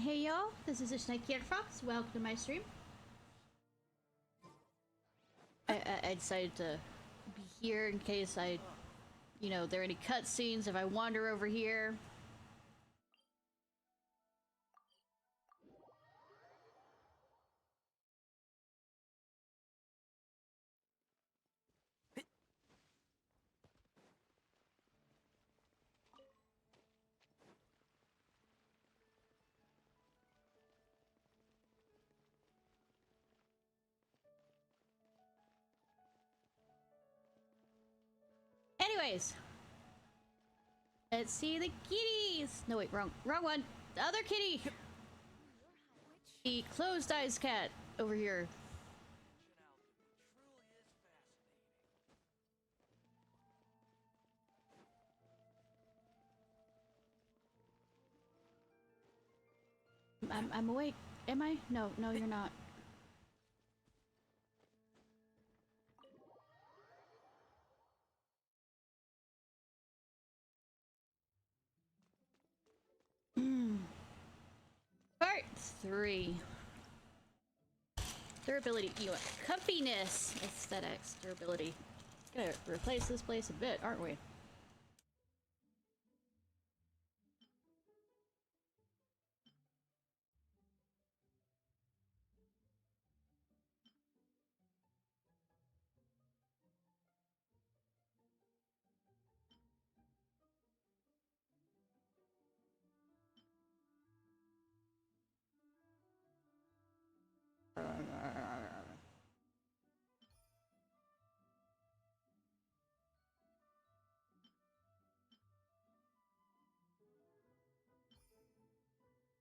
Hey y'all, this is Ishnai Ciarfox. Welcome to my stream. I decided to be here in case there are any cutscenes if I wander over here. Anyways, let's see the kitties. No, wait, wrong one. The other kitty. The closed eyes cat over here. I'm awake. Am I? No, you're not. Part 3. Durability. Comfiness. Aesthetics. Durability. Gonna replace this place a bit, aren't we?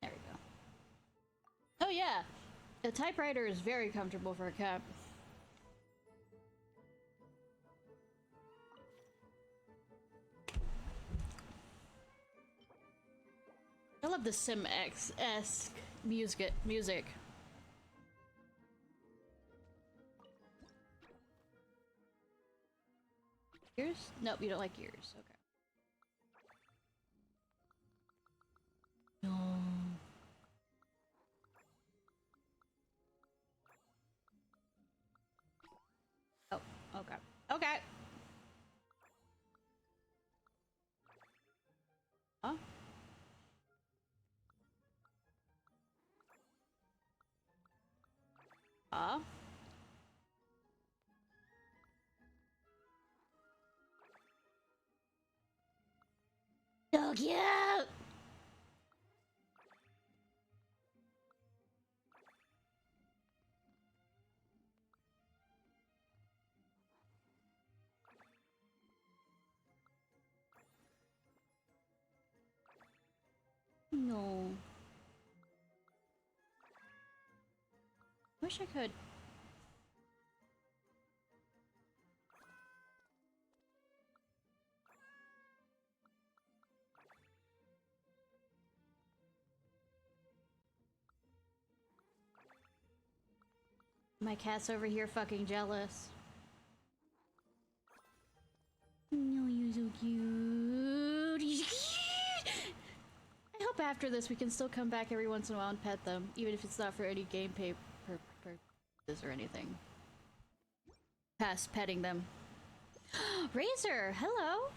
There we go. Oh yeah, the typewriter is very comfortable for a cat. I love the Sim X-esque music. Ears? Nope, you don't like ears. Okay. No. Oh, okay. Okay. Huh? Huh? So cute! No. Wish I could. My cat's over here fucking jealous. No, you're so cute. He's cute. I hope after this we can still come back every once in a while and pet them, even if it's not for any gameplay purposes or anything. Past petting them. Razor, hello.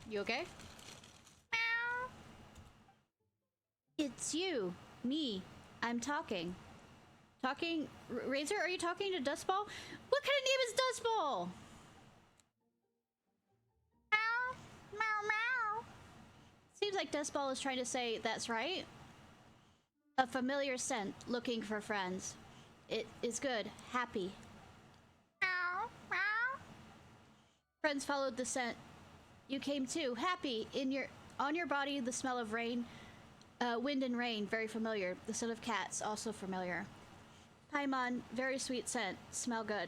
You okay? Meow. It's you. Me. I'm talking. Talking? Razor, are you talking to Dustball? What kind of name is Dustball? Meow. Meow meow. Seems like Dustball is trying to say, that's right. A familiar scent, looking for friends. It is good. Happy. Meow. Meow. Friends followed the scent. You came too. Happy. On your body, the smell of rain. Wind and rain, very familiar. The scent of cats, also familiar. Paimon, very sweet scent. Smell good.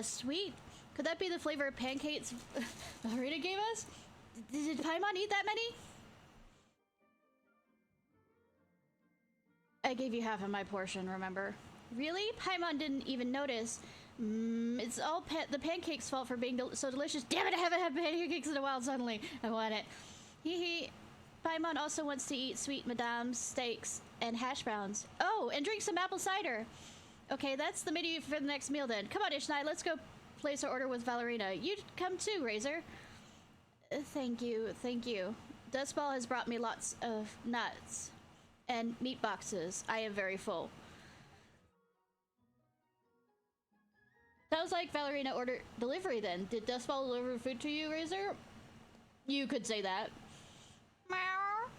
Sweet? Could that be the flavor of pancakes Rita gave us? Did Paimon eat that many? I gave you half of my portion, remember? Really? Paimon didn't even notice. It's all the pancake's fault for being so delicious. Damn it, I haven't had pancakes in a while suddenly. I want it. Hee hee. Paimon also wants to eat sweet madame's steaks and hash browns. Oh, and drink some apple cider. Okay, that's the menu for the next meal then. Come on, Ishnai, let's go place our order with Valerina. You come too, Razor. Thank you, thank you. Dustball has brought me lots of nuts and meat boxes. I am very full. Sounds like Valerina ordered delivery then. Did Dustball deliver food to you, Razor? You could say that. Meow,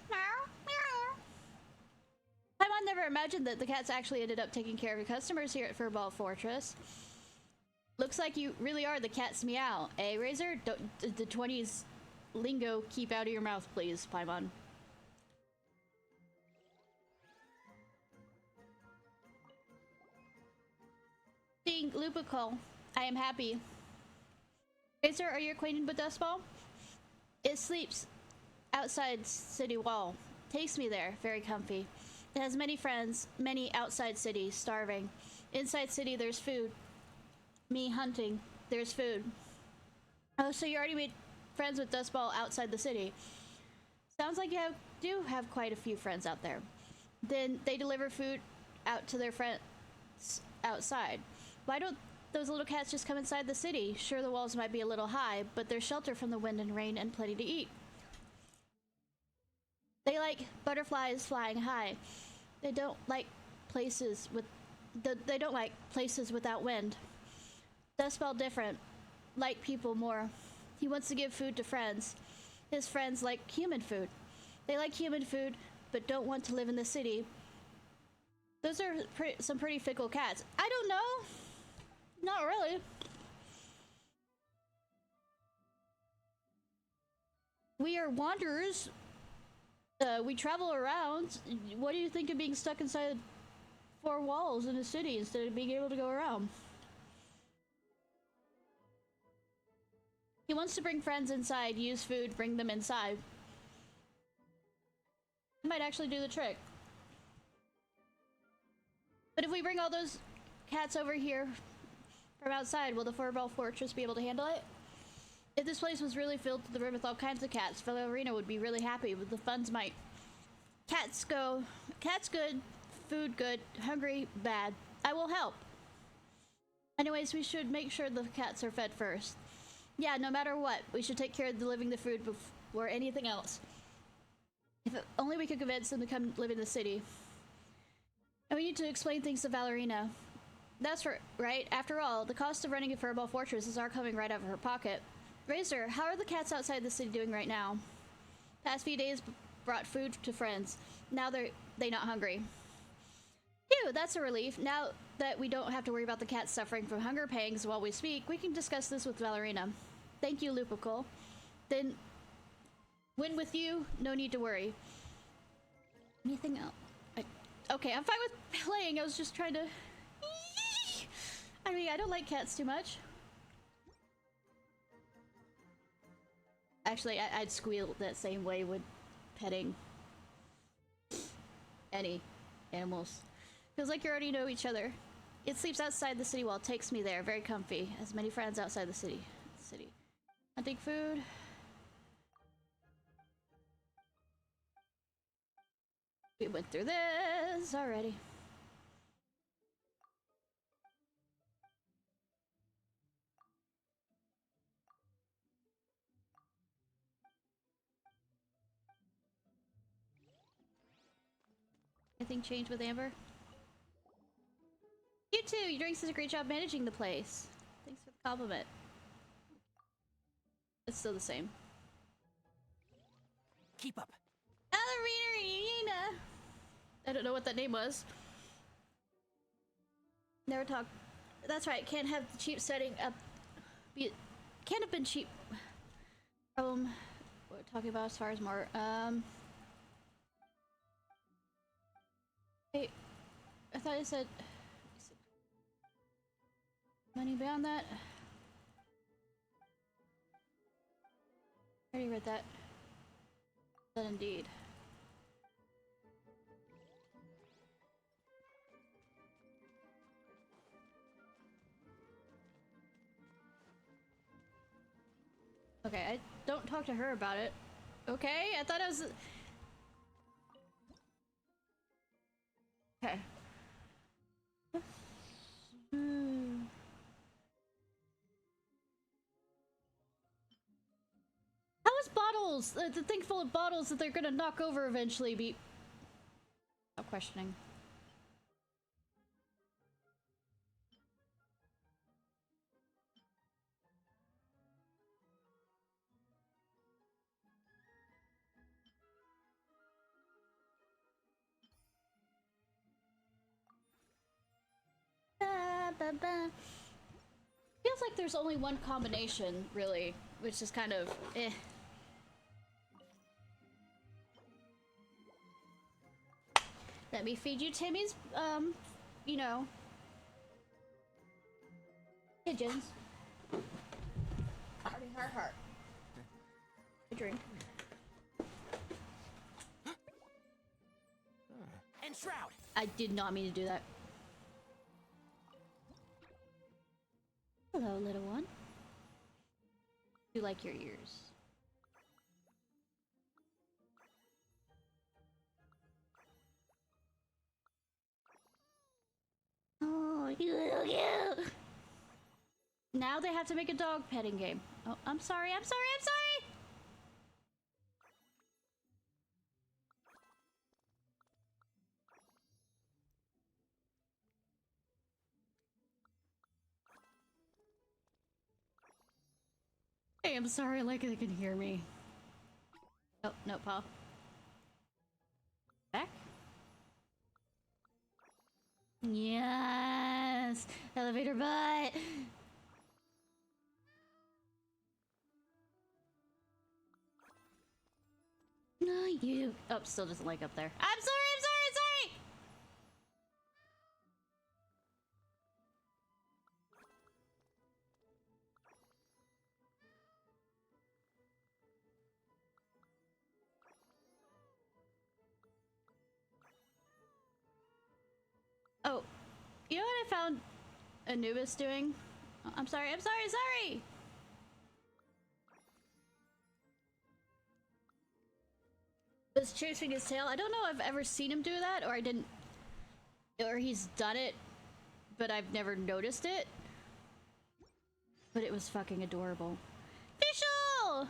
meow, meow. Paimon never imagined that the cats actually ended up taking care of your customers here at Furball Fortress. Looks like you really are the cat's meow. Eh, Razor? Don't the 20s lingo keep out of your mouth, please, Paimon. Seeing Lupical, I am happy. Razor, are you acquainted with Dustball? It sleeps outside city wall. Takes me there, very comfy. It has many friends, many outside cities, starving. Inside city, there's food. Me hunting, there's food. Oh, so you already made friends with Dustball outside the city. Sounds like you do have quite a few friends out there. Then they deliver food out to their friends outside. Why don't those little cats just come inside the city? Sure, the walls might be a little high, but there's shelter from the wind and rain and plenty to eat. They like butterflies flying high. They don't like places with they don't like places without wind. Dustball different. Like people more. He wants to give food to friends. His friends like human food. They like human food, but don't want to live in the city. Those are some pretty fickle cats. I don't know. Not really. We are wanderers. We travel around. What do you think of being stuck inside four walls in a city instead of being able to go around? He wants to bring friends inside, use food, bring them inside. It might actually do the trick. But if we bring all those cats over here from outside, will the Furball Fortress be able to handle it? If this place was really filled to the rim with all kinds of cats, Valerina would be really happy, but the funds might. Cats go. Cats good. Food good. Hungry bad. I will help. Anyways, we should make sure the cats are fed first. Yeah, no matter what, we should take care of delivering the food before anything else. If only we could convince them to come live in the city. And we need to explain things to Valerina. That's right. After all, the cost of running a Furball Fortress is our coming right out of her pocket. Razor, how are the cats outside the city doing right now? Past few days brought food to friends. Now they not hungry. Phew, that's a relief. Now that we don't have to worry about the cats suffering from hunger pangs while we speak, we can discuss this with Valerina. Thank you, Lupical. Then, when with you, no need to worry. Anything else? Okay, I'm fine with playing. I was just trying to... I mean, I don't like cats too much. Actually, I'd squeal that same way with petting any animals. Feels like you already know each other. It sleeps outside the city wall. Takes me there. Very comfy. Has many friends outside the city. Hunting food. We went through this already. Anything changed with Amber? You too! Your drinks does a great job managing the place. Thanks for the compliment. It's still the same. Keep up. Valerina! I don't know what that name was. Never talk. That's right, can't have the cheap setting up. Can't have been cheap. What we're talking about as far as more. Wait, I thought I said money beyond that. I already read that. That indeed. Okay, I don't talk to her about it. Okay, I thought it was... Okay. How is bottles, the thing full of bottles that they're gonna knock over eventually be... Stop questioning. Feels like there's only one combination, really, which is kind of eh. Let me feed you Timmy's, you know, pigeons. Hearty heart heart. A drink. And Shroud. I did not mean to do that. Hello, little one. You like your ears. Oh, you little cute. Now they have to make a dog petting game. Oh, I'm sorry, I'm sorry, I'm sorry! Hey, I'm sorry, like they can hear me. Oh, no, Paul. Back? Yes! Elevator butt! No, you. Oh, still doesn't like up there. I'm sorry, I'm sorry, I'm sorry! Oh, you know what I found Anubis doing? Oh, I'm sorry, I'm sorry, sorry! Was chasing his tail. I don't know if I've ever seen him do that, or I didn't, or he's done it, but I've never noticed it. But it was fucking adorable. Fischl!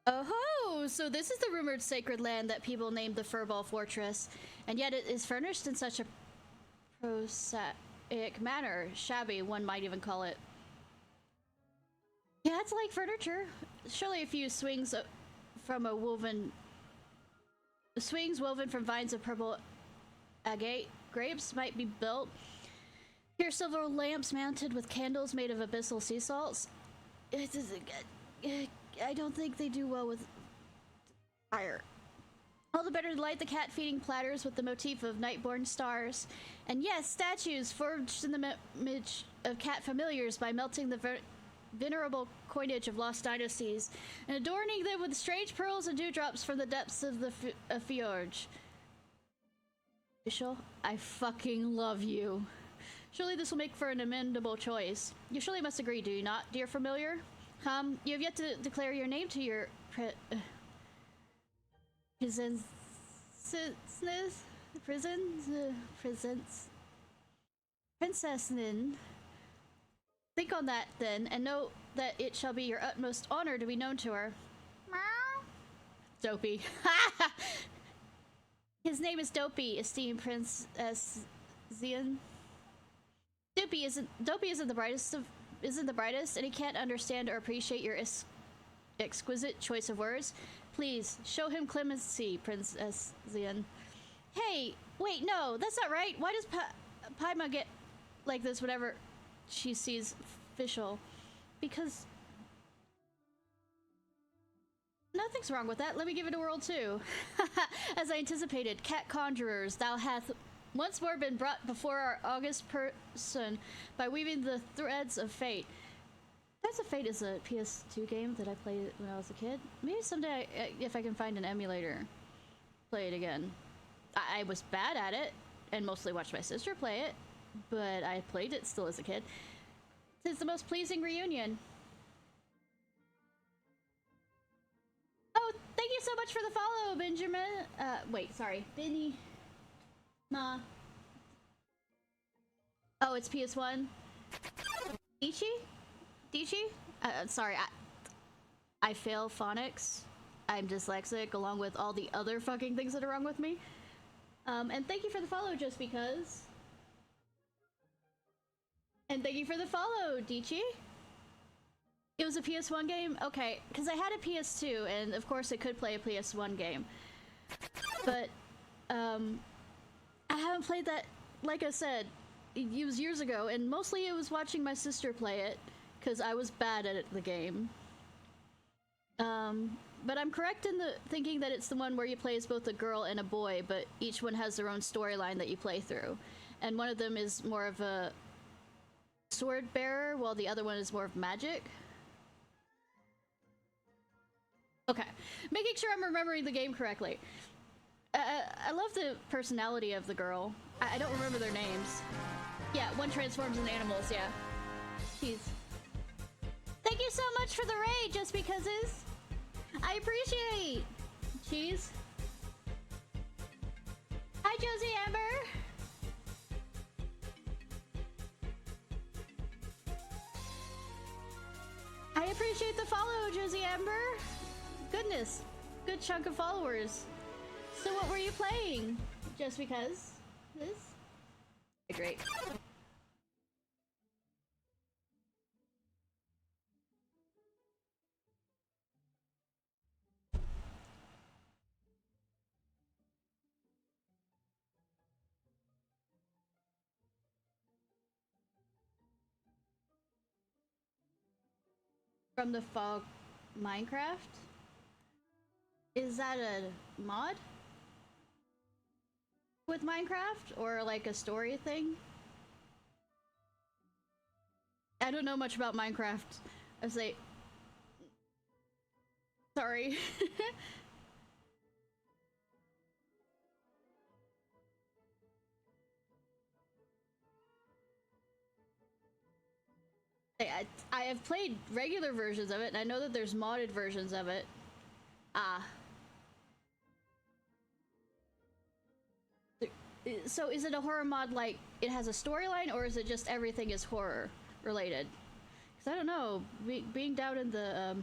Oh-ho! So this is the rumored sacred land that people named the Furball Fortress, and yet it is furnished in such a prosaic manner. Shabby, one might even call it. Yeah, it's like furniture. Surely a few swings from a woven... Swings woven from vines of purple agate grapes might be built. Here, silver lamps mounted with candles made of abyssal sea salts. I don't think they do well with fire. All the better to light the cat-feeding platters with the motif of night-born stars. And yes, statues forged in the image of cat familiars by melting the venerable coinage of lost dynasties and adorning them with strange pearls and dewdrops from the depths of the fjord. Fischl, I fucking love you. Surely this will make for an amendable choice. You surely must agree, do you not, dear familiar? You have yet to declare your name to your presence. Princess Nin. Think on that then, and know that it shall be your utmost honor to be known to her. Meow. Dopey. His name is Dopey, esteemed Princess Zian. Dopey isn't the brightest, and he can't understand or appreciate your exquisite choice of words. Please show him clemency, Princess Zian. Hey, wait, no, that's not right. Why does Paimon get like this whenever she sees Fischl? Because nothing's wrong with that. Let me give it a whirl too. As I anticipated, cat conjurers, thou hath once more been brought before our august person by weaving the threads of fate. Threads of Fate is a PS2 game that I played when I was a kid. Maybe someday, if I can find an emulator, play it again. I was bad at it, and mostly watched my sister play it, but I played it still as a kid. It's the most pleasing reunion. you so much for the follow, Benjamin. Wait, sorry. Benny. Ma. Oh, it's PS1. Dichi? Dichi? Sorry, I fail phonics. I'm dyslexic, along with all the other fucking things that are wrong with me. And thank you for the follow, just because. And thank you for the follow, Dichi. It was a PS1 game? Okay, because I had a PS2, and of course it could play a PS1 game. But, I haven't played that, like I said, it was years ago, and mostly it was watching my sister play it, because I was bad at the game. But I'm correct in the thinking that it's the one where you play as both a girl and a boy, but each one has their own storyline that you play through. And one of them is more of a sword bearer, while the other one is more of magic. Okay, making sure I'm remembering the game correctly. I love the personality of the girl. I don't remember their names. Yeah, one transforms into animals, yeah. Jeez. Thank you so much for the raid, just because is. I appreciate. Cheese. Hi, Josie Amber. I appreciate the follow, Josie Amber. Goodness, good chunk of followers. So what were you playing? Just because? This? Great. From the Fog Minecraft? Is that a mod? With Minecraft? Or like a story thing? I don't know much about Minecraft. I say... Sorry. I have played regular versions of it, and I know that there's modded versions of it. Ah. So is it a horror mod like it has a storyline, or is it just everything is horror related? Because I don't know, being down in the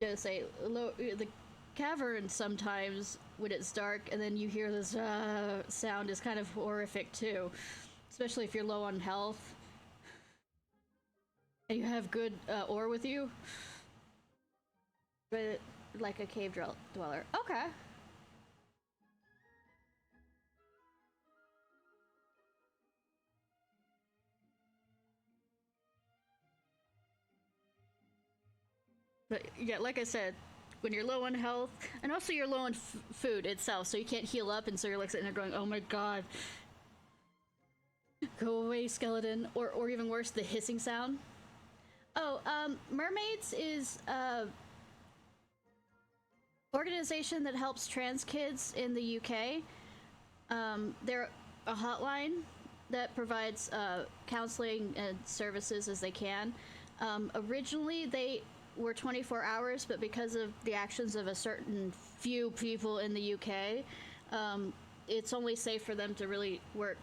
the cavern sometimes when it's dark, and then you hear this sound is kind of horrific too, especially if you're low on health and you have good ore with you. But like a cave dweller. Okay. But yeah, like I said, when you're low on health, and also you're low on food itself, so you can't heal up, and so you're like sitting there going, oh my god. Go away, skeleton. Or even worse, the hissing sound. Oh, Mermaids is a organization that helps trans kids in the UK. They're a hotline that provides counseling and services as they can. Originally, they were 24 hours, but because of the actions of a certain few people in the UK, it's only safe for them to really work,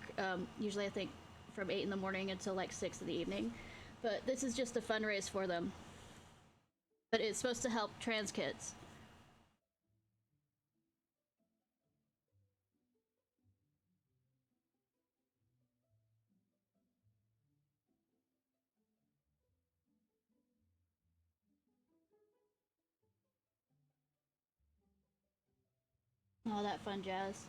usually I think from 8 in the morning until like 6 in the evening. But this is just a fundraise for them. But it's supposed to help trans kids. All that fun jazz.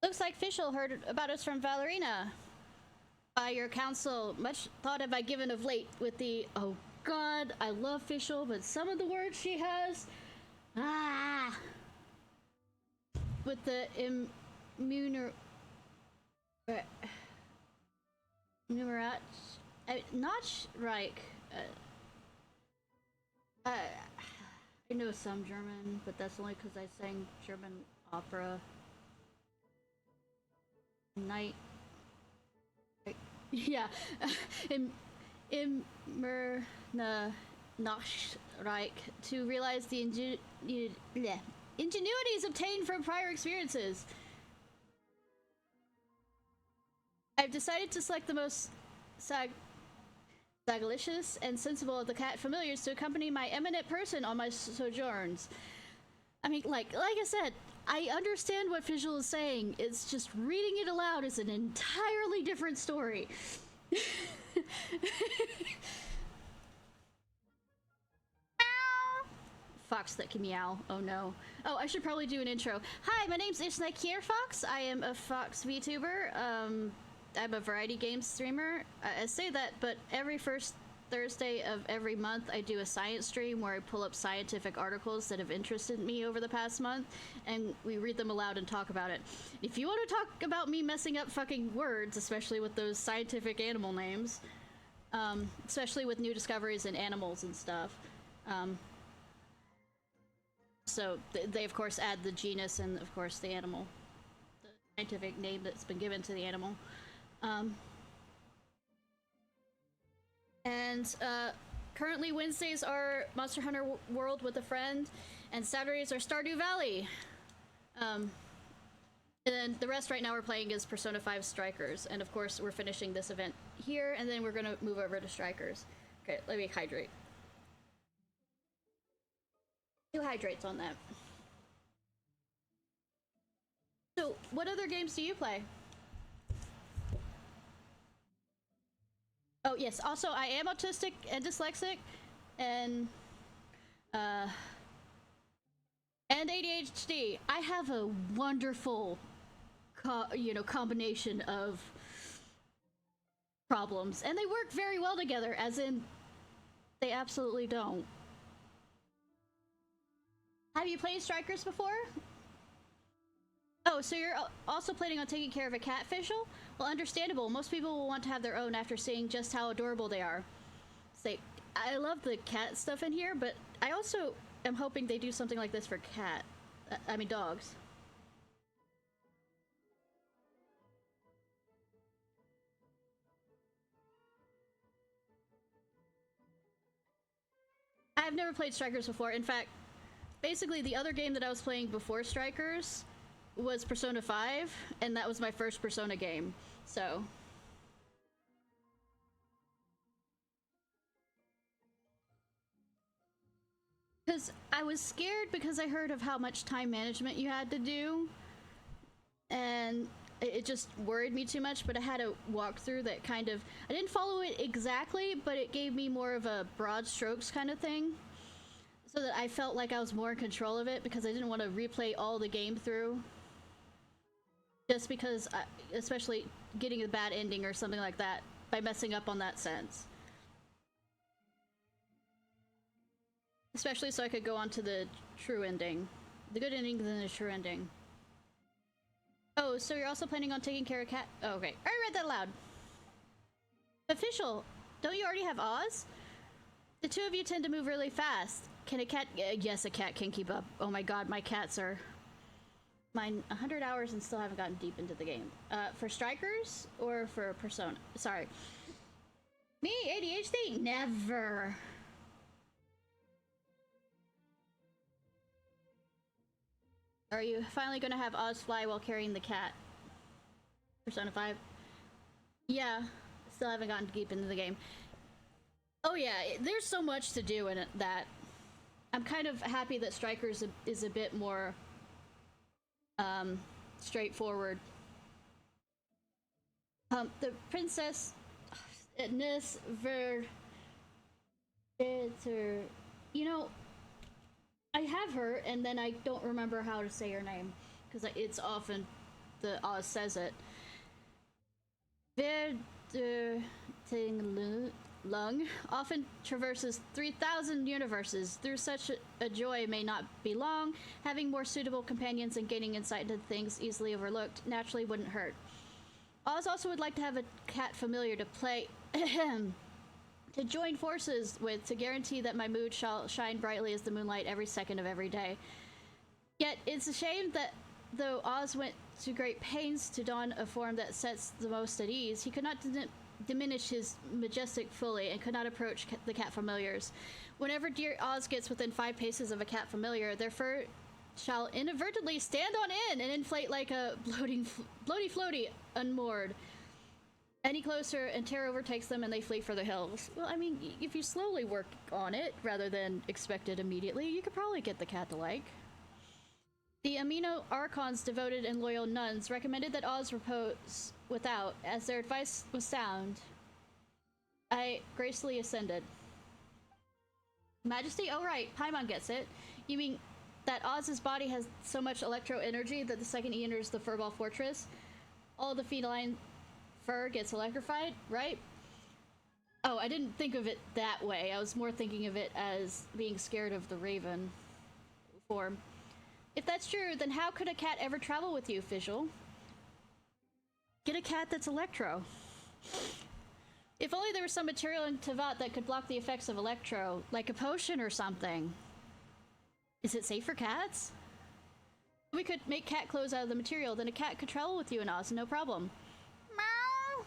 Looks like Fischl heard about us from Valerina. By your counsel, much thought have I given of late with the, oh god, I love Fischl, but some of the words she has, with the immuner... Numerat... Notchreich. I know some German, but that's only because I sang German opera. Night... Yeah. Immer... Reich to realize the ingenuities obtained from prior experiences. I've decided to select the most sagalicious and sensible of the cat familiars to accompany my eminent person on my sojourns. I mean, like I said, I understand what Visual is saying. It's just reading it aloud is an entirely different story. Fox that can meow. Oh no. Oh, I should probably do an intro. Hi, my name's Ishnai Ciarfox. I am a Fox Vtuber. I'm a variety games streamer. I say that, but every first Thursday of every month I do a science stream where I pull up scientific articles that have interested me over the past month, and we read them aloud and talk about it. If you want to talk about me messing up fucking words, especially with those scientific animal names, especially with new discoveries in animals and stuff, so they of course add the genus and of course the animal, the scientific name that's been given to the animal. Currently Wednesdays are Monster Hunter World with a friend, and Saturdays are Stardew Valley. And then the rest right now we're playing is Persona 5 Strikers, and of course we're finishing this event here, and then we're gonna move over to Strikers. Okay, let me hydrate. 2 hydrates on that. So, what other games do you play? Oh yes, also I am autistic and dyslexic, and ADHD. I have a wonderful combination of problems, and they work very well together, as in they absolutely don't. Have you played Strikers before? Oh, so you're also planning on taking care of a cat, Fischl? Well, understandable. Most people will want to have their own after seeing just how adorable they are. Say, I love the cat stuff in here, but I also am hoping they do something like this for dogs. I've never played Strikers before. In fact, basically the other game that I was playing before Strikers was Persona 5, and that was my first Persona game, so. Because I was scared because I heard of how much time management you had to do, and it just worried me too much, but I had a walkthrough that kind of, I didn't follow it exactly, but it gave me more of a broad strokes kind of thing, so that I felt like I was more in control of it, because I didn't want to replay all the game through. Just because, especially getting a bad ending or something like that, by messing up on that sense. Especially so I could go on to the true ending. The good ending, then the true ending. Oh, so you're also planning on taking care of cat? Oh, okay. I read that aloud. Official, don't you already have Oz? The two of you tend to move really fast. Can a cat? Yes, a cat can keep up. Oh my god, my cats are... Mine 100 hours and still haven't gotten deep into the game. For Strikers or for Persona? Sorry. Me, ADHD? Never. Are you finally gonna have Oz fly while carrying the cat? Persona 5? Yeah, still haven't gotten deep into the game. Oh yeah, there's so much to do in it that I'm kind of happy that Strikers is a bit more straightforward. The Princess Nis Ver, you know, I have her and then I don't remember how to say her name because it's often the Oz says it. Lung often traverses 3,000 universes. Through such a joy may not be long. Having more suitable companions and gaining insight into things easily overlooked naturally wouldn't hurt. Oz also would like to have a cat familiar to play to join forces with, to guarantee that my mood shall shine brightly as the moonlight every second of every day. Yet it's a shame that though Oz went to great pains to don a form that sets the most at ease, he could not diminished his majestic fully and could not approach the cat familiars. Whenever dear Oz gets within 5 paces of a cat familiar, their fur shall inadvertently stand on end and inflate like a bloaty floaty unmoored. Any closer and terror overtakes them and they flee for the hills. Well, I mean, if you slowly work on it rather than expect it immediately, you could probably get the cat to like. The Amino Archon's devoted and loyal nuns recommended that Oz repose without, as their advice was sound. I gracefully ascended. Majesty? Oh right, Paimon gets it. You mean that Oz's body has so much electro energy that the second he enters the Furball Fortress, all the feline fur gets electrified, right? Oh, I didn't think of it that way. I was more thinking of it as being scared of the raven form. If that's true, then how could a cat ever travel with you, Fischl? Get a cat that's electro. If only there was some material in Tevat that could block the effects of electro, like a potion or something. Is it safe for cats? We could make cat clothes out of the material, then a cat could travel with you in Oz, no problem. Meow.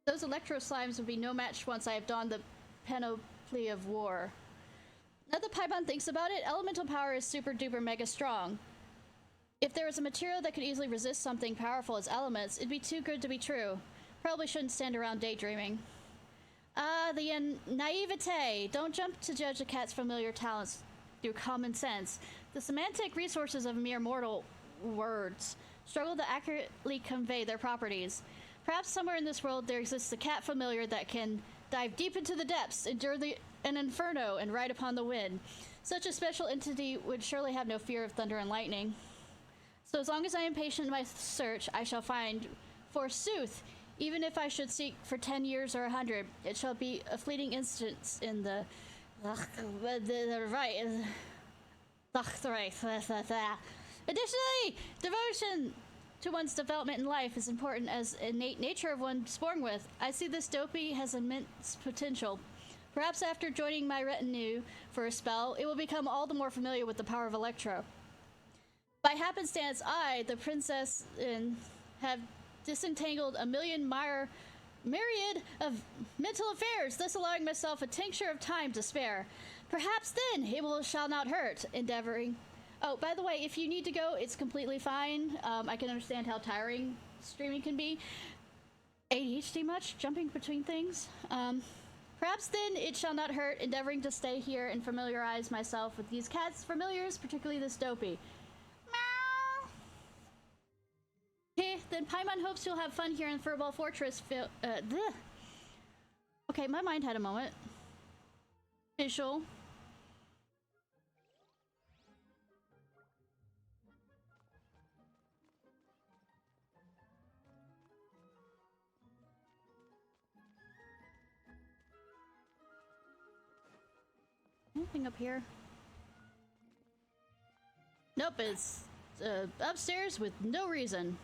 Those electro slimes would be no match once I have donned the panoply of war. Now that Paimon thinks about it, elemental power is super duper mega strong. If there was a material that could easily resist something powerful as elements, it'd be too good to be true. Probably shouldn't stand around daydreaming. Ah, the naivete! Don't jump to judge a cat's familiar talents through common sense. The semantic resources of mere mortal words struggle to accurately convey their properties. Perhaps somewhere in this world there exists a cat familiar that can dive deep into the depths, endure an inferno, and ride upon the wind. Such a special entity would surely have no fear of thunder and lightning. So as long as I am patient in my search, I shall find, forsooth, even if I should seek for 10 years or 100, it shall be a fleeting instance in the right. Additionally, devotion to one's development in life is important as innate nature of one born with. I see this dopey has immense potential. Perhaps after joining my retinue for a spell, it will become all the more familiar with the power of Electro. By happenstance, I, the princess, have disentangled a myriad of mental affairs, thus allowing myself a tincture of time to spare. Perhaps then it shall not hurt, endeavoring. Oh, by the way, if you need to go, it's completely fine. I can understand how tiring streaming can be. ADHD much? Jumping between things? Perhaps then it shall not hurt, endeavoring to stay here and familiarize myself with these cats' familiars, particularly this dopey. Meow! Okay, then Paimon hopes you'll have fun here in Furball Fortress. Okay, my mind had a moment. Fischl. Anything up here? Nope, it's upstairs with no reason.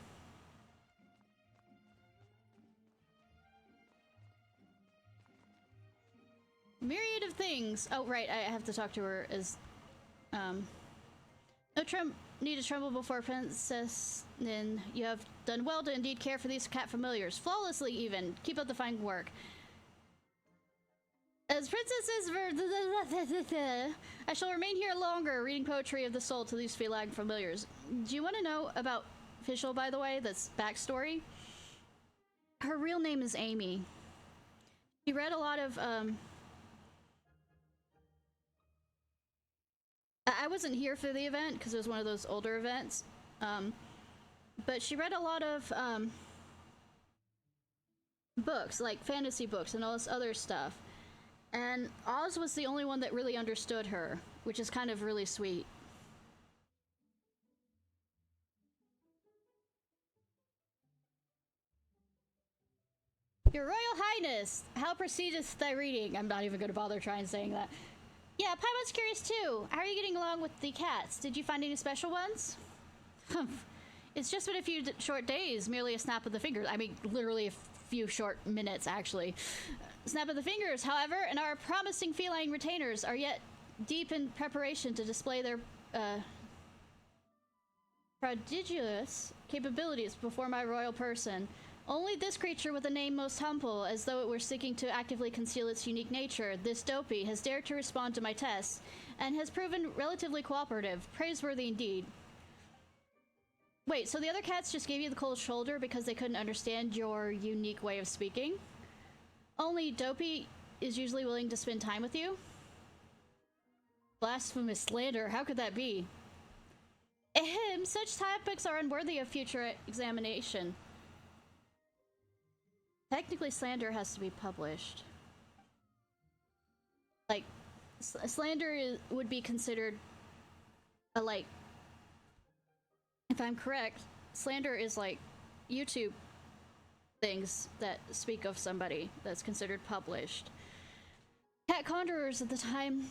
Myriad of things. Oh, right, I have to talk to her as... No need to tremble before princess, then you have done well to indeed care for these cat familiars. Flawlessly, even. Keep up the fine work. As princesses, I shall remain here longer, reading poetry of the soul to these feline familiars. Do you want to know about Fischl, by the way? That's backstory. Her real name is Amy. She read a lot of, I wasn't here for the event, because it was one of those older events. But she read a lot of, books, like fantasy books and all this other stuff. And Oz was the only one that really understood her, which is kind of really sweet. Your Royal Highness, how proceedeth thy reading? I'm not even going to bother trying saying that. Yeah, Paimon's curious too. How are you getting along with the cats? Did you find any special ones? It's just been a few short days, merely a snap of the fingers. I mean, literally a few short minutes, actually. Snap of the fingers, however, and our promising feline retainers are yet deep in preparation to display their prodigious capabilities before my royal person. Only this creature with a name most humble, as though it were seeking to actively conceal its unique nature, this dopey, has dared to respond to my tests, and has proven relatively cooperative. Praiseworthy indeed. Wait, so the other cats just gave you the cold shoulder because they couldn't understand your unique way of speaking? Only Dopey is usually willing to spend time with you? Blasphemous slander, how could that be? Ahem, such topics are unworthy of future examination. Technically, slander has to be published. Like, slander would be considered a, like, if I'm correct, slander is like YouTube things that speak of somebody that's considered published. Cat conjurers, at the time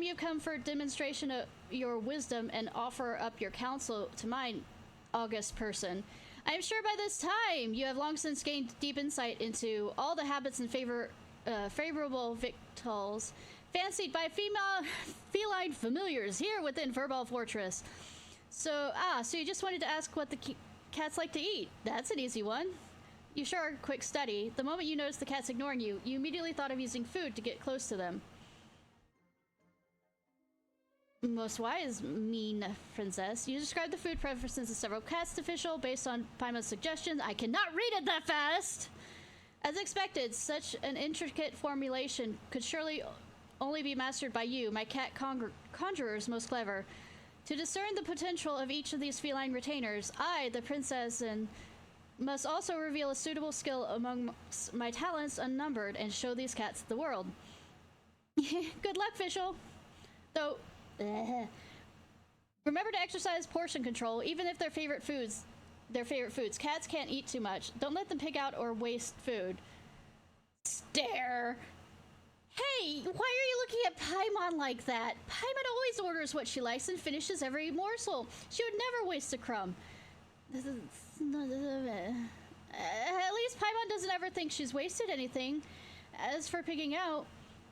you've come for a demonstration of your wisdom and offer up your counsel to mine, august person. I am sure by this time you have long since gained deep insight into all the habits and favorable victuals fancied by feline familiars here within Furball Fortress. So you just wanted to ask what the cats like to eat. That's an easy one. You sure are a quick study. The moment you noticed the cats ignoring you, you immediately thought of using food to get close to them. Most wise, mean princess. You described the food preferences of several cats official based on Paimon's suggestions. I cannot read it that fast! As expected, such an intricate formulation could surely only be mastered by you, my cat conjurers most clever. To discern the potential of each of these feline retainers, I, the princess, and must also reveal a suitable skill among my talents unnumbered and show these cats the world. Good luck, Fischl. Though, remember to exercise portion control, even if their favorite foods. Cats can't eat too much. Don't let them pig out or waste food. Stare. Hey, why are you looking at Paimon like that? Paimon always orders what she likes and finishes every morsel. She would never waste a crumb. At least Paimon doesn't ever think she's wasted anything. As for pigging out,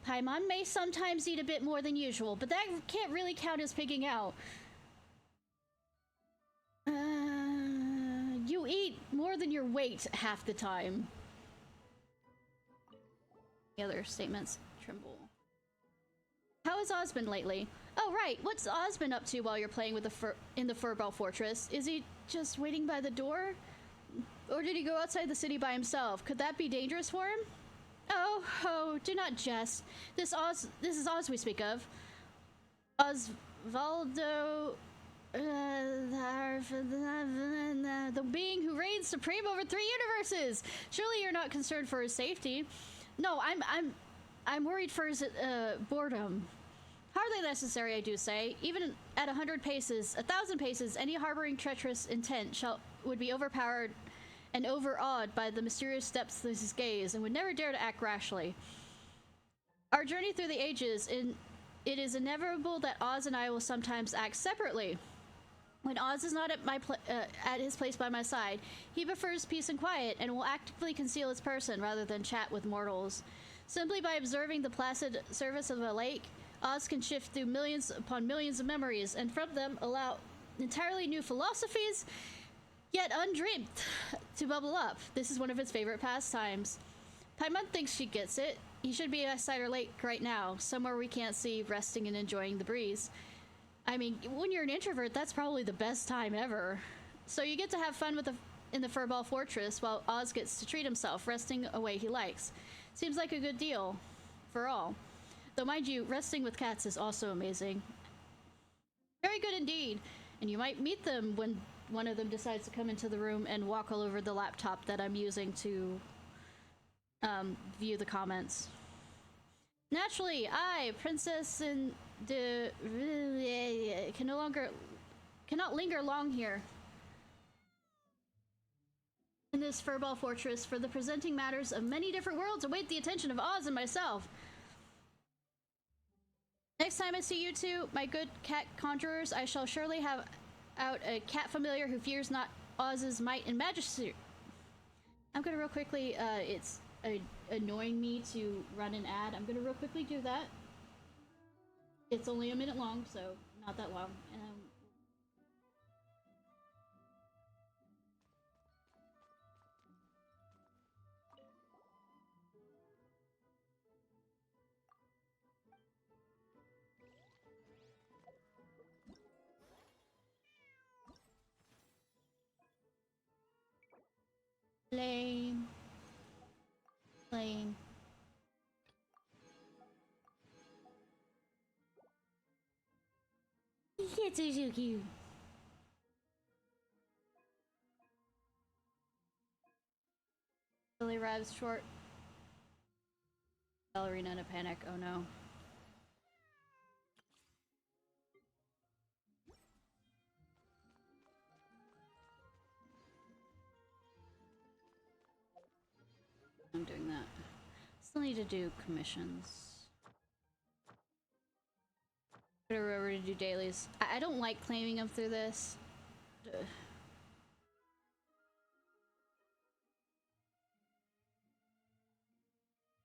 Paimon may sometimes eat a bit more than usual, but that can't really count as pigging out. You eat more than your weight half the time. The other statements. Trimble. How has Oz been lately? Oh, right. What's Oz been up to while you're playing with in the Furball Fortress? Is he just waiting by the door? Or did he go outside the city by himself? Could that be dangerous for him? Oh, do not jest. This is Oz we speak of. Osvaldo, the being who reigns supreme over 3 universes. Surely you're not concerned for his safety. No, I'm worried for his boredom. Hardly necessary, I do say. Even at 100 paces, 1,000 paces, any harboring treacherous intent would be overpowered and overawed by the mysterious depths of his gaze, and would never dare to act rashly. Our journey through the ages, it is inevitable that Oz and I will sometimes act separately. When Oz is not at his place by my side, he prefers peace and quiet, and will actively conceal his person rather than chat with mortals. Simply by observing the placid surface of a lake, Oz can shift through millions upon millions of memories, and from them allow entirely new philosophies, yet undreamed, to bubble up. This is one of his favorite pastimes. Paimon thinks she gets it. He should be at Cider Lake right now, somewhere we can't see, resting and enjoying the breeze. I mean, when you're an introvert, that's probably the best time ever. So you get to have fun in the Furball Fortress while Oz gets to treat himself, resting a way he likes. Seems like a good deal for all. Though mind you, resting with cats is also amazing. Very good indeed. And you might meet them when one of them decides to come into the room and walk all over the laptop that I'm using to view the comments. Naturally, I, Princess and cannot linger long here in this Furball Fortress, for the presenting matters of many different worlds await the attention of Oz and myself. Next time I see you two, my good cat conjurers, I shall surely have out a cat familiar who fears not Oz's might and majesty. I'm gonna real quickly, it's annoying me to run an ad. I'm gonna real quickly do that. It's only a minute long, so not that long. Lame. Lame. It's so cute. Billy arrives short. Ballerina in a panic. Oh no. I'm doing that. Still need to do commissions. Gotta remember to do dailies. I don't like claiming them through this. Ugh.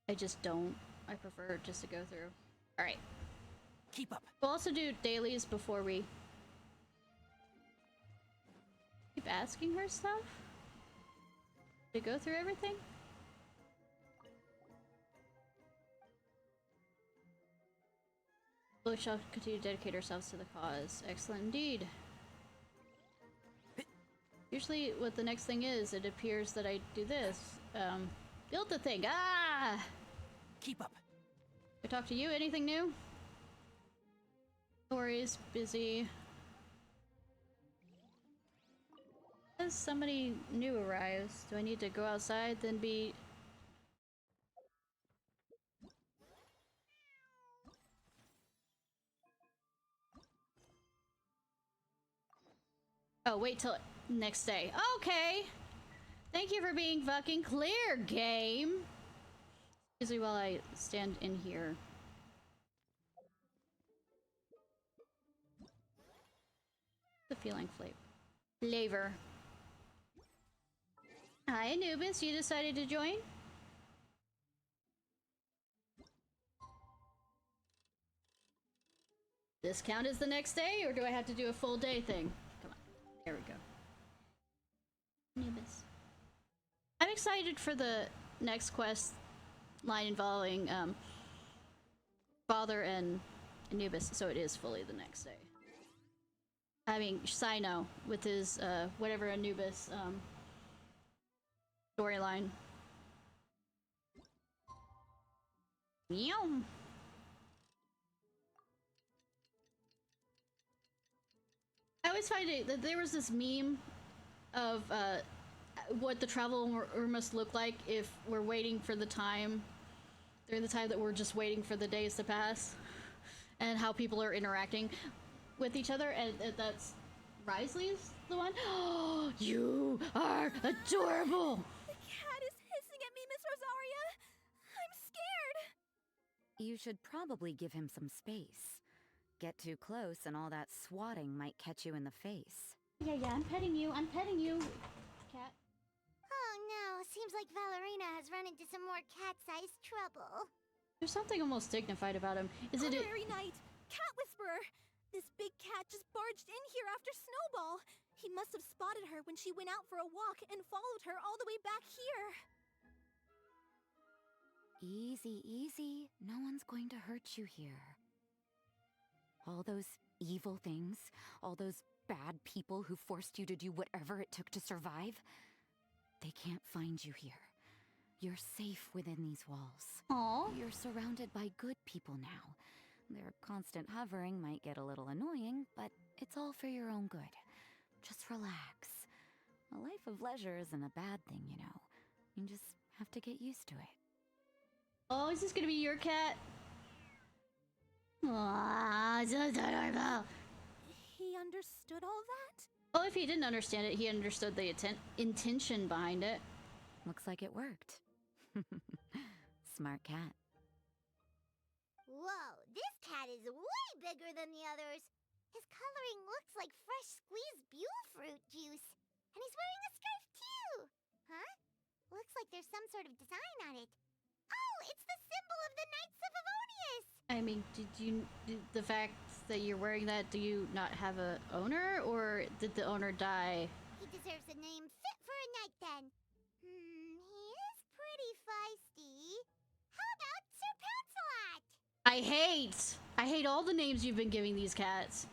I just don't. I prefer just to go through. Alright. Keep up. We'll also do dailies before we keep asking her stuff. To go through everything? We shall continue to dedicate ourselves to the cause. Excellent indeed. Usually what the next thing is, it appears that I do this. Build the thing. Ah! Keep up. I talk to you? Anything new? No worries. Busy. As somebody new arrives, do I need to go outside, then be... Oh, wait till next day. Okay! Thank you for being fucking clear, game! Excuse me while I stand in here. The feeling flavor. Hi, Anubis. You decided to join? This count as the next day, or do I have to do a full day thing? Come on. There we go. Anubis. I'm excited for the next quest line involving Father and Anubis, so it is fully the next day. I mean, Sino with his whatever Anubis storyline. Meow. I always find it that there was this meme of what the travel must look like if we're waiting for the time, during the time that we're just waiting for the days to pass, and how people are interacting with each other, and that's Risley's the one. Oh, you are adorable. The cat is hissing at me, Miss Rosaria. I'm scared. You should probably give him some space. Get too close and all that swatting might catch you in the face. Yeah, I'm petting you. I'm petting you, cat. Oh no, seems like Valerina has run into some more cat-sized trouble. There's something almost dignified about him. Is it? Honorary Knight, Cat Whisperer. This big cat just barged in here after Snowball. He must have spotted her when she went out for a walk and followed her all the way back here. Easy, easy. No one's going to hurt you here. All those evil things, all those bad people who forced you to do whatever it took to survive, they can't find you here. You're safe within these walls. Aww. You're surrounded by good people now. Their constant hovering might get a little annoying, but it's all for your own good. Just relax. A life of leisure isn't a bad thing, you know. You just have to get used to it. Oh, is this gonna be your cat? Aww, so adorable. He understood all that? Well, if he didn't understand it, he understood the intention behind it. Looks like it worked. Smart cat. Whoa, this cat is way bigger than the others. His coloring looks like fresh squeezed Buell fruit juice. And he's wearing a scarf too. Huh? Looks like there's some sort of design on it. Oh, it's the symbol of the Knights of Avonius! I mean, the fact that you're wearing that, do you not have a owner, or did the owner die? He deserves a name fit for a knight then. He is pretty feisty. How about Sir Pouncelot? I hate all the names you've been giving these cats.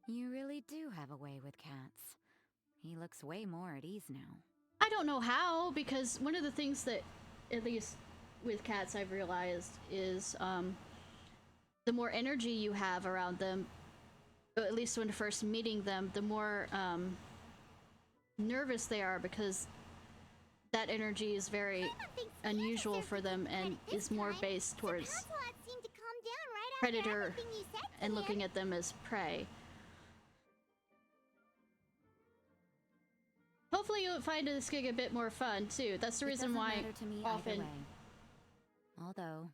You really do have a way with cats. He looks way more at ease now. I don't know how, because one of the things that, at least with cats, I've realized is the more energy you have around them, or at least when first meeting them, the more nervous they are, because that energy is very unusual for them and is more based towards predator and looking at them as prey. Hopefully you'll find this gig a bit more fun too. That's the reason why to me often either way. Although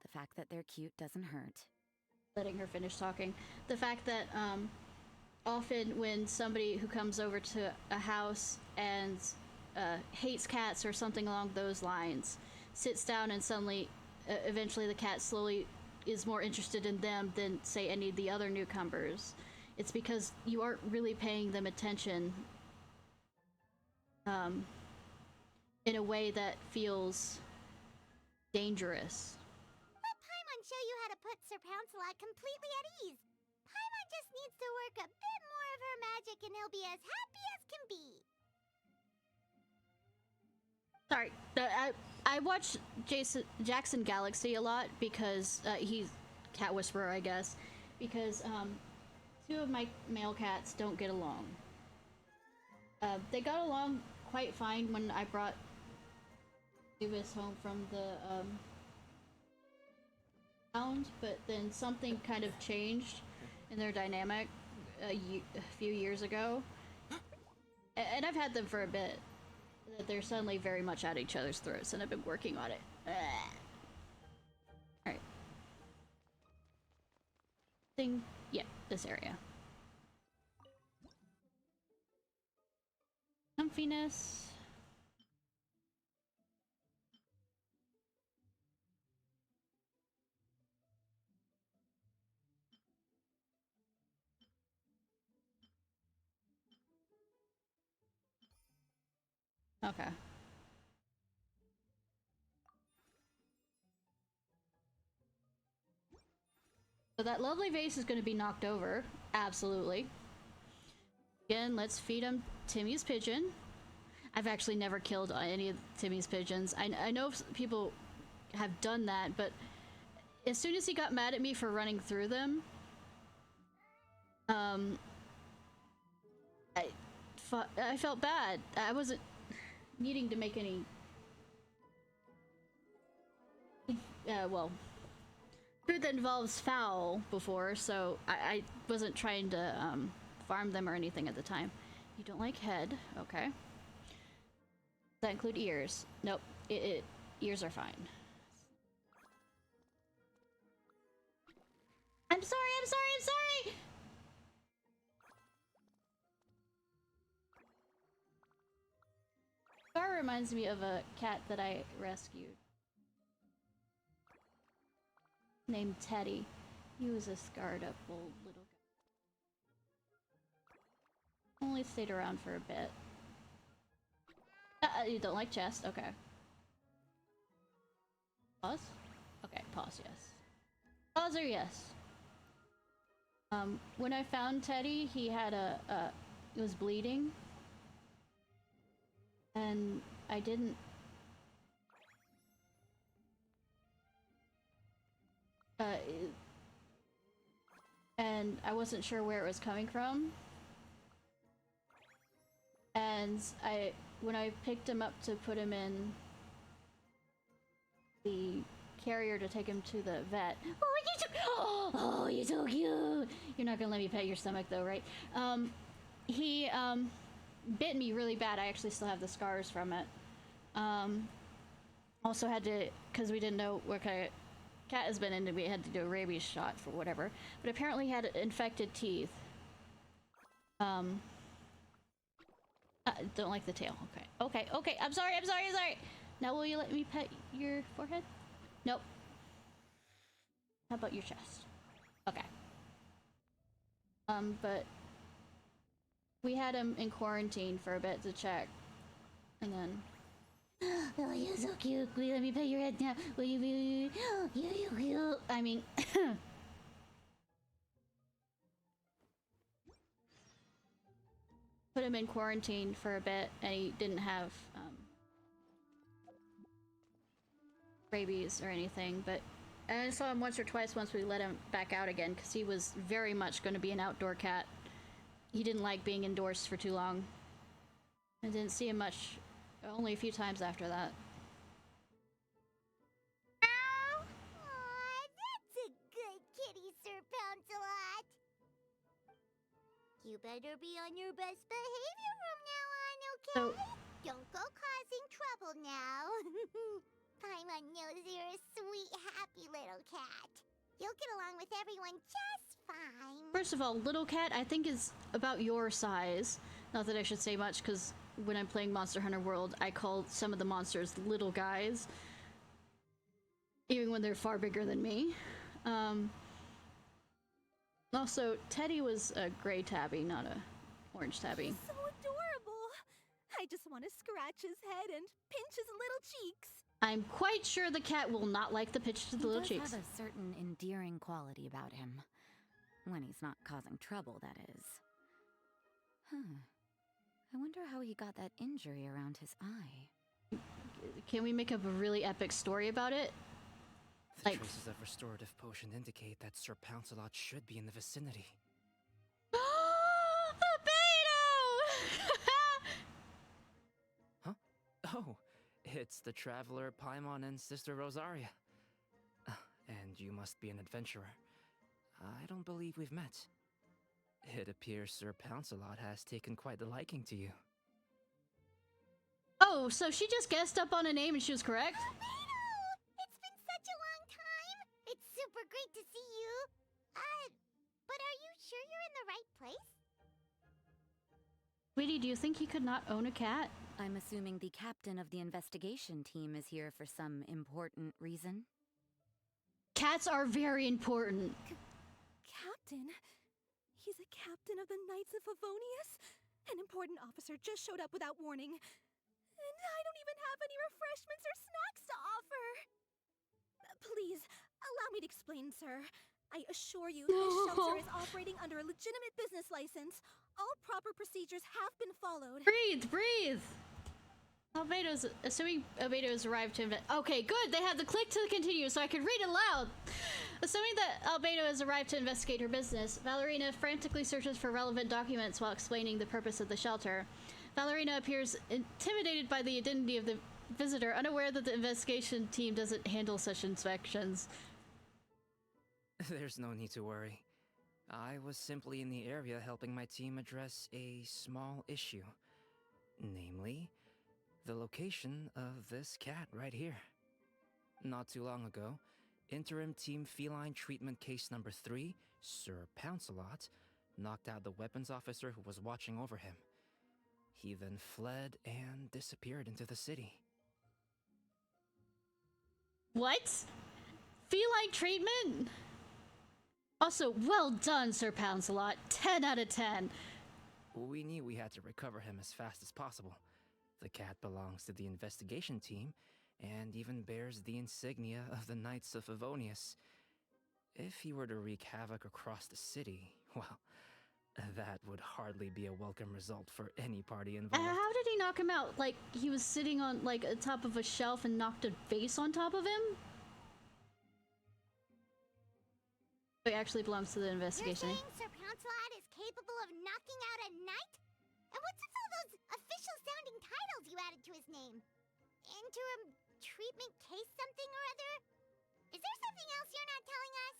the fact that they're cute doesn't hurt. letting her finish talking. The fact that often when somebody who comes over to a house and hates cats or something along those lines sits down and suddenly eventually the cat slowly is more interested in them than say any of the other newcomers, it's because you aren't really paying them attention in a way that feels dangerous. Let Paimon show you how to put Sir Pouncelot completely at ease. Paimon just needs to work a bit more of her magic and he'll be as happy as can be. Sorry, I watch Jackson Galaxy a lot because he's cat whisperer, I guess, because two of my male cats don't get along. They got along quite fine when I brought Davis home from the pound, but then something kind of changed in their dynamic a few years ago, and I've had them for a bit. That they're suddenly very much at each other's throats, and I've been working on it. Alright. Yeah, this area. Comfiness. Okay. So that lovely vase is going to be knocked over. Absolutely. Again, let's feed him Timmy's pigeon. I've actually never killed any of Timmy's pigeons. I know people have done that, but as soon as he got mad at me for running through them, I felt bad. I wasn't needing to make any well, food that involves fowl before, so I wasn't trying to farm them or anything at the time. You don't like head, okay. Does that include ears? Nope, ears are fine. I'm sorry. Scar reminds me of a cat that I rescued. Named Teddy. He was a scarred up old little guy. Only stayed around for a bit. You don't like chest? Okay. Pause? Okay, pause, yes. Pause or yes? When I found Teddy, he had he was bleeding. And I didn't... and I wasn't sure where it was coming from. And when I picked him up to put him in the carrier to take him to the vet. Oh, you're so cute! You're not gonna let me pet your stomach though, right? He bit me really bad. I actually still have the scars from it. Also had to, because we didn't know what kind of cat has been in, we had to do a rabies shot for whatever. But apparently he had infected teeth. Don't like the tail. Okay. I'm sorry. Now will you let me pet your forehead? Nope. How about your chest? Okay. But we had him in quarantine for a bit to check. And then... Oh, you're so cute. Will you let me pet your head now? Will you? You cute. I mean... put him in quarantine for a bit, and he didn't have rabies or anything, but I saw him once or twice once we let him back out again, because he was very much going to be an outdoor cat. He didn't like being indoors for too long. I didn't see him much, only a few times after that. Aw, that's a good kitty, Sir Pouncelot. You better be on your best behavior from now on, okay? So, Don't go causing trouble now. Paimon knows you're a sweet, happy little cat. You'll get along with everyone just fine. first of all, little cat I think is about your size. Not that I should say much, because when I'm playing Monster Hunter World, I call some of the monsters little guys, even when they're far bigger than me. Also, Teddy was a gray tabby, not a orange tabby. He's so adorable. I just want to scratch his head and pinch his little cheeks. I'm quite sure the cat will not like the pitch to the little He cheeks. does have a certain endearing quality about him. When he's not causing trouble, that is. Huh. I wonder how he got that injury around his eye. Can we make up a really epic story about it? The Like- traces of restorative potion indicate that Sir Pouncelot should be in the vicinity. Albedo! Oh, it's the traveler Paimon and Sister Rosaria. And you must be an adventurer. I don't believe we've met. It appears Sir Pouncelot has taken quite the liking to you. Oh, so she just guessed up on a name and she was correct? Albedo! It's been such a long time. It's super great to see you. But are you sure you're in the right place? Sweetie, do you think he could not own a cat? I'm assuming the captain of the investigation team is here for some important reason. Cats are very important. Captain? He's a captain of the Knights of Favonius? An important officer just showed up without warning. And I don't even have any refreshments or snacks to offer. Please, allow me to explain, sir. I assure you, this shelter is operating under a legitimate business license. All proper procedures have been followed. Breathe, breathe! Assuming Albedo has arrived to okay, good, they had the click to continue so I could read it loud! Assuming that Albedo has arrived to investigate her business, Valerina frantically searches for relevant documents while explaining the purpose of the shelter. Valerina appears intimidated by the identity of the visitor, unaware that the investigation team doesn't handle such inspections. There's no need to worry. I was simply in the area helping my team address a small issue. Namely, the location of this cat right here. Not too long ago, Interim Team Feline Treatment Case number 3, Sir Pouncelot, knocked out the weapons officer who was watching over him. He then fled and disappeared into the city. What? Feline treatment? Also, well done, Sir Pouncelot. 10 out of 10. We knew we had to recover him as fast as possible. The cat belongs to the investigation team, and even bears the insignia of the Knights of Favonius. If he were to wreak havoc across the city, well, that would hardly be a welcome result for any party involved. How did he knock him out? Like, he was sitting on, like, the top of a shelf and knocked a vase on top of him? It actually belongs to the You're investigation. saying Sir Pouncelot is capable of knocking out a knight? And what's with all those official-sounding titles you added to his name? Interim treatment case something or other? Is there something else you're not telling us?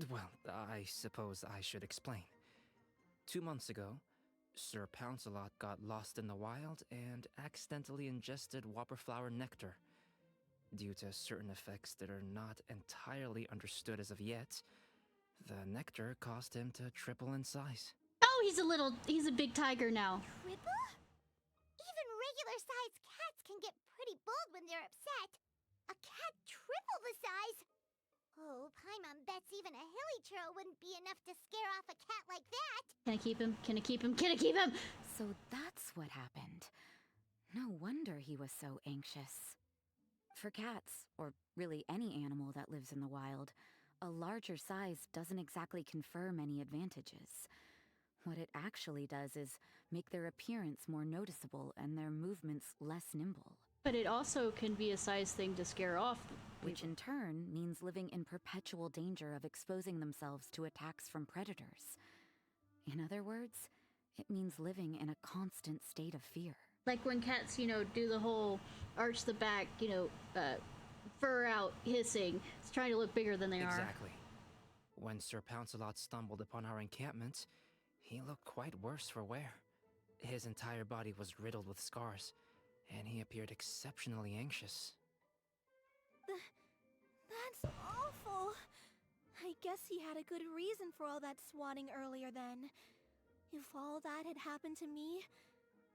Well, I suppose I should explain. 2 months ago, Sir Pouncelot got lost in the wild and accidentally ingested whopperflower nectar. Due to certain effects that are not entirely understood as of yet, the nectar caused him to triple in size. Oh, he's a big tiger now. Triple? Even regular-sized cats can get pretty bold when they're upset. A cat triple the size? Oh, Paimon bets even a hilly churl wouldn't be enough to scare off a cat like that. Can I keep him? Can I keep him? Can I keep him? So that's what happened. No wonder he was so anxious. For cats, or really any animal that lives in the wild, a larger size doesn't exactly confer many advantages. What it actually does is make their appearance more noticeable and their movements less nimble. But it also can be a size thing to scare off Which in turn means living in perpetual danger of exposing themselves to attacks from predators. In other words, it means living in a constant state of fear. like when cats, do the whole arch the back, fur out, hissing. It's trying to look bigger than they are. Exactly. When Sir Pouncelot stumbled upon our encampment, he looked quite worse for wear. His entire body was riddled with scars, and he appeared exceptionally anxious. That's awful. I guess he had a good reason for all that swatting earlier then. If all that had happened to me,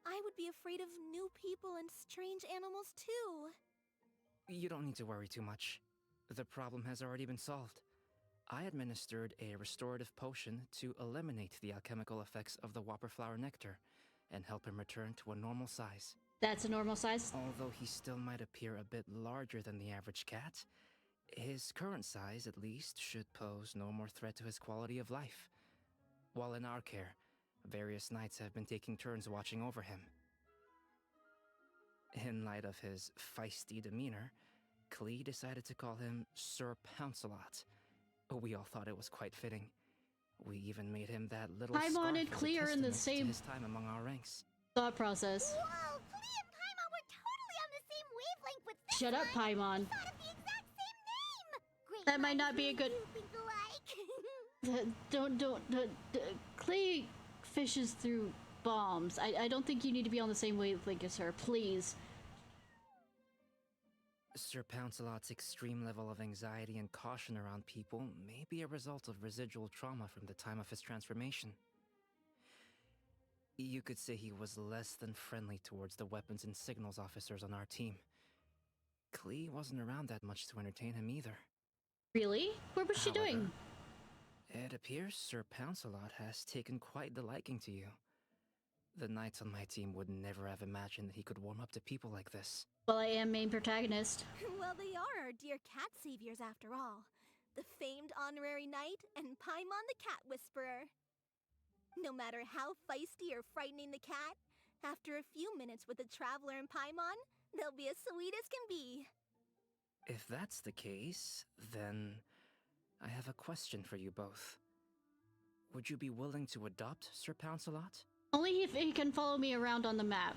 I would be afraid of new people and strange animals too. You don't need to worry too much. The problem has already been solved. I administered a restorative potion to eliminate the alchemical effects of the whopperflower nectar and help him return to a normal size. That's a normal size? Although he still might appear a bit larger than the average cat, his current size, at least, should pose no more threat to his quality of life. While in our care, various knights have been taking turns watching over him. In light of his feisty demeanor, Klee decided to call him Sir Pouncelot. We all thought it was quite fitting. We even made him that little Paimon scarf and as a Klee are in the testament to same his time among our ranks. thought process. Whoa, Klee and Paimon were totally on the same wavelength with this Shut up, one. Paimon. We thought of the exact same name. Great That might not minds be a good- really do think alike. Don't. Klee fishes through bombs. I don't think you need to be on the same wavelength as her, please. Sir Pouncelot's extreme level of anxiety and caution around people may be a result of residual trauma from the time of his transformation. You could say he was less than friendly towards the weapons and signals officers on our team. Klee wasn't around that much to entertain him either. Really? What was she doing? It appears Sir Pouncelot has taken quite the liking to you. The knights on my team would never have imagined that he could warm up to people like this. Well, I am main protagonist. Well, they are our dear cat saviors after all. The famed honorary knight and Paimon the cat whisperer. No matter how feisty or frightening the cat, after a few minutes with the traveler and Paimon, they'll be as sweet as can be. If that's the case, then I have a question for you both. Would you be willing to adopt Sir Pouncelot? Only if he can follow me around on the map.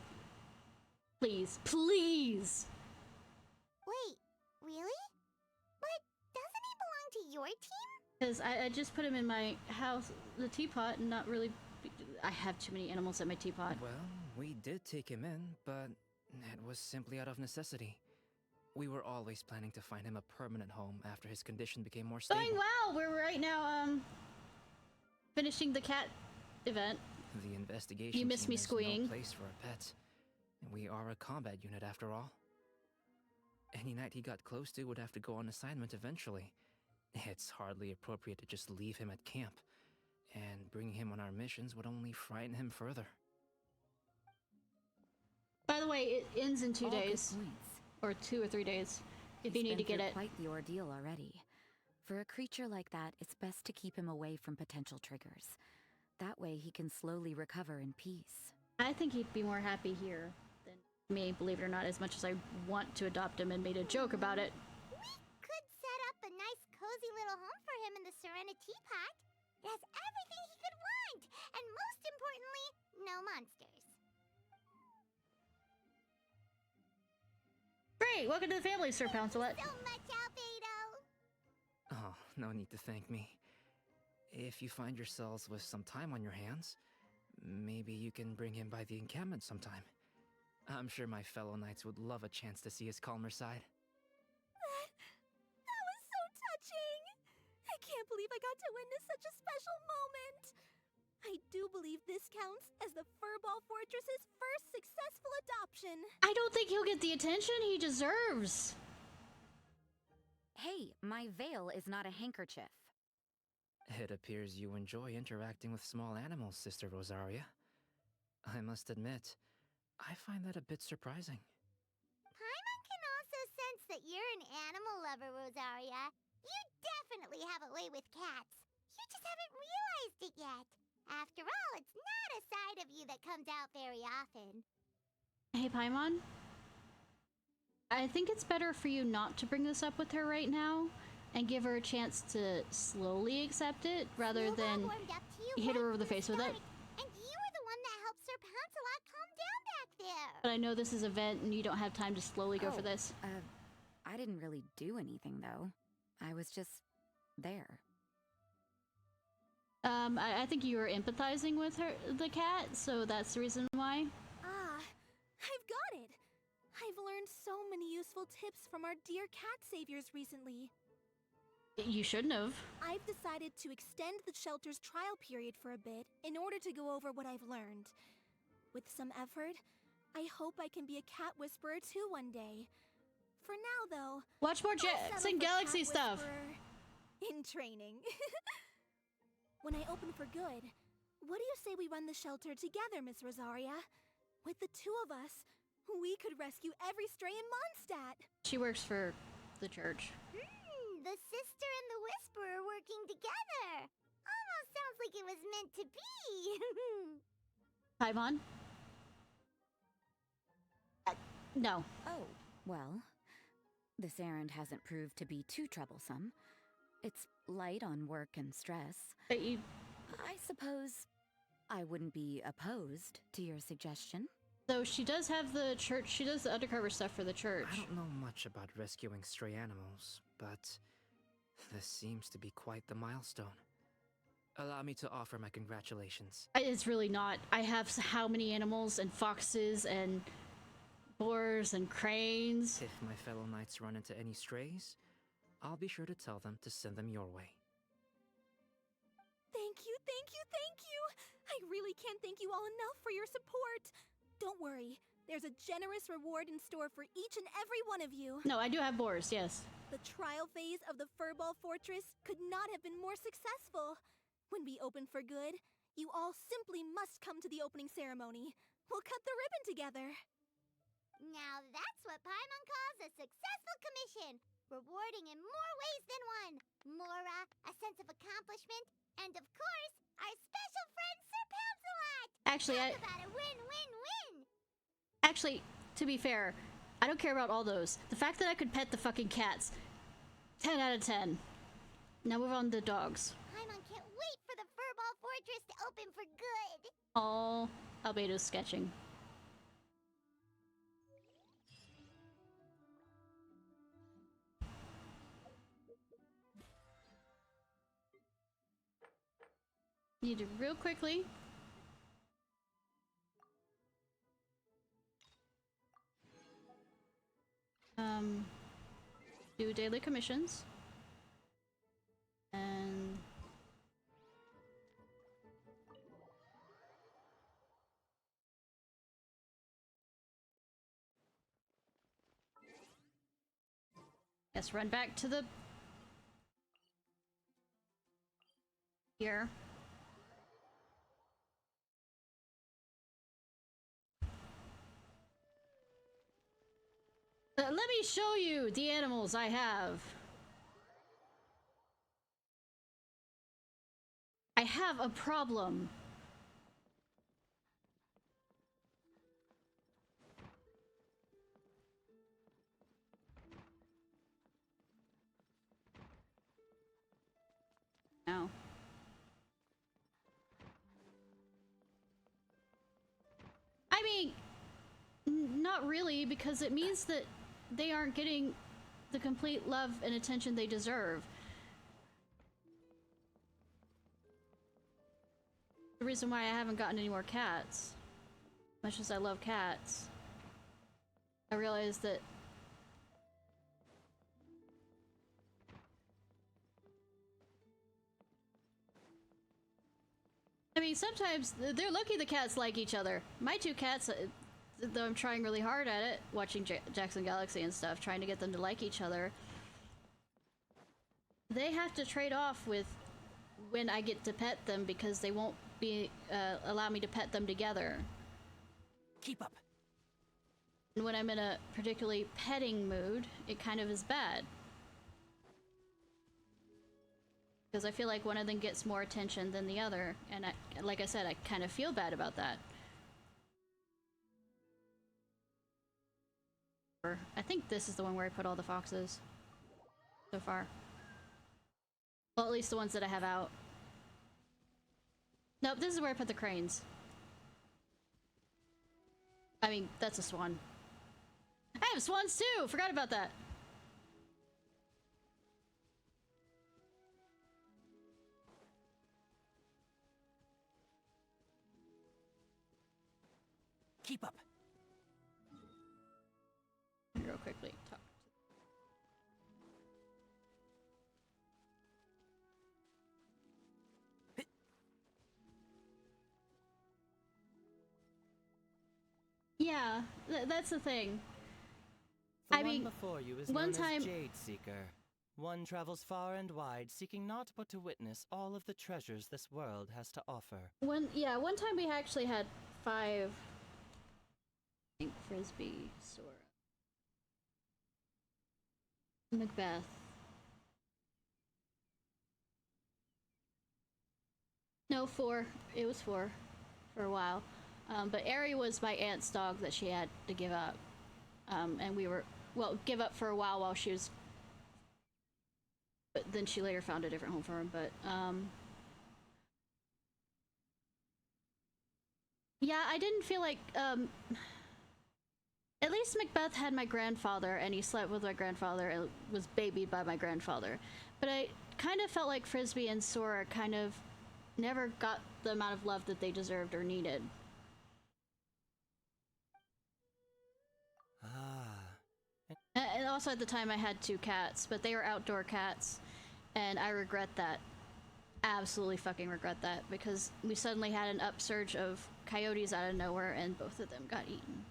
Please. Please! Wait, really? But doesn't he belong to your team? Because I just put him in my house, the teapot, and not really... I have too many animals at my teapot. Well, we did take him in, but it was simply out of necessity. We were always planning to find him a permanent home after his condition became more stable. Going well! We're right now, finishing the cat event. The investigation You miss team me, is Squeaking. no place for a pet. We are a combat unit after all. Any knight he got close to would have to go on assignment eventually. It's hardly appropriate to just leave him at camp, and bringing him on our missions would only frighten him further. By the way, it ends in 2 All good days. points. Or 2 or 3 days. If you He's need to been get through it. quite the ordeal already. For a creature like that, it's best to keep him away from potential triggers. That way he can slowly recover in peace. I think he'd be more happy here than me, believe it or not, as much as I want to adopt him and made a joke about it. We could set up a nice, cozy little home for him in the Serenity Pot. It has everything he could want, and most importantly, no monsters. Great! Welcome to the family, Sir Pouncelot. So much, Albedo. Oh, no need to thank me. If you find yourselves with some time on your hands, maybe you can bring him by the encampment sometime. I'm sure my fellow knights would love a chance to see his calmer side. That was so touching! I can't believe I got to witness such a special moment! I do believe this counts as the Furball Fortress's first successful adoption. I don't think he'll get the attention he deserves. Hey, my veil is not a handkerchief. It appears you enjoy interacting with small animals, Sister Rosaria. I must admit, I find that a bit surprising. Paimon can also sense that you're an animal lover, Rosaria. You definitely have a way with cats. You just haven't realized it yet. After all, it's not a side of you that comes out very often. Hey, Paimon? I think it's better for you not to bring this up with her right now and give her a chance to slowly accept it rather Snowball than warmed up to you hit her right over the from face with it. start, and you were the one that helped Sir Pouncelot calm down back there. But I know this is a vent and you don't have time to slowly go for this. I didn't really do anything, though. I was just there. I think you were empathizing with her, the cat, so that's the reason why. Ah, I've got it! I've learned so many useful tips from our dear cat saviors recently. You shouldn't have. I've decided to extend the shelter's trial period for a bit in order to go over what I've learned. With some effort, I hope I can be a cat whisperer too one day. For now, though, Watch more I'll settle Jackson for Galaxy cat stuff. whisperer in training. When I open for good, what do you say we run the shelter together, Miss Rosaria? With the two of us, we could rescue every stray in Mondstadt. She works for the church. The sister and the whisperer working together. Almost sounds like it was meant to be. Paimon? No. Oh, well, this errand hasn't proved to be too troublesome. It's light on work and stress. But you... I suppose I wouldn't be opposed to your suggestion. So she does have the church, she does the undercover stuff for the church. I don't know much about rescuing stray animals, but this seems to be quite the milestone. Allow me to offer my congratulations. It's really not. I have how many animals and foxes and boars and cranes. If my fellow knights run into any strays, I'll be sure to tell them to send them your way. Thank you, thank you, thank you! I really can't thank you all enough for your support. Don't worry, there's a generous reward in store for each and every one of you. No, I do have boars, yes. The trial phase of the Furball Fortress could not have been more successful. When we open for good, you all simply must come to the opening ceremony. We'll cut the ribbon together. Now that's what Paimon calls a successful commission. Rewarding in more ways than one. Mora, a sense of accomplishment, and of course, our special friend Sir Pouncelot! Actually, Talk about a win-win-win! Actually, to be fair, I don't care about all those. The fact that I could pet the fucking cats, 10 out of 10. Now move on to dogs. Paimon can't wait for the Furball Fortress to open for good! Oh, Albedo's sketching. Need to real quickly. Do daily commissions. And yes, run back to the here. Let me show you the animals I have. I have a problem. No. I mean, not really, because it means that they aren't getting the complete love and attention they deserve. The reason why I haven't gotten any more cats, much as I love cats, I realized that I mean, sometimes they're lucky the cats like each other. My two cats, though I'm trying really hard at it, watching Jackson Galaxy and stuff, trying to get them to like each other, they have to trade off with when I get to pet them because they won't be allow me to pet them together. Keep up. And when I'm in a particularly petting mood, it kind of is bad. Because I feel like one of them gets more attention than the other, and like I said, I kind of feel bad about that. I think this is the one where I put all the foxes so far. Well, at least the ones that I have out. Nope, this is where I put the cranes. I mean, that's a swan. I have swans too! Forgot about that. Keep up. Real quickly. Talk. Yeah, that's the thing. The I one mean, before you is one known time- as Jade Seeker. One travels far and wide, seeking naught but to witness all of the treasures this world has to offer. One time we actually had 5. I think Frisbee, Sora, Macbeth. No, 4. It was 4 for a while. But Ari was my aunt's dog that she had to give up. And we were, well, give up for a while she was, but then she later found a different home for him. But yeah, I didn't feel like at least Macbeth had my grandfather, and he slept with my grandfather and was babied by my grandfather. But I kind of felt like Frisbee and Sora kind of never got the amount of love that they deserved or needed. And also at the time I had 2 cats, but they were outdoor cats, and I regret that. Absolutely fucking regret that, because we suddenly had an upsurge of coyotes out of nowhere, and both of them got eaten.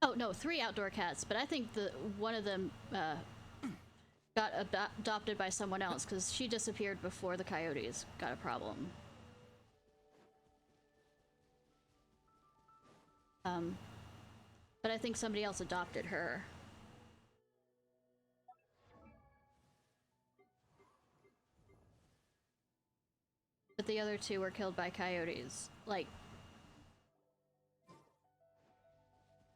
Oh no, 3 outdoor cats, but I think one of them got adopted by someone else, because she disappeared before the coyotes got a problem. But I think somebody else adopted her. But the other 2 were killed by coyotes. Like,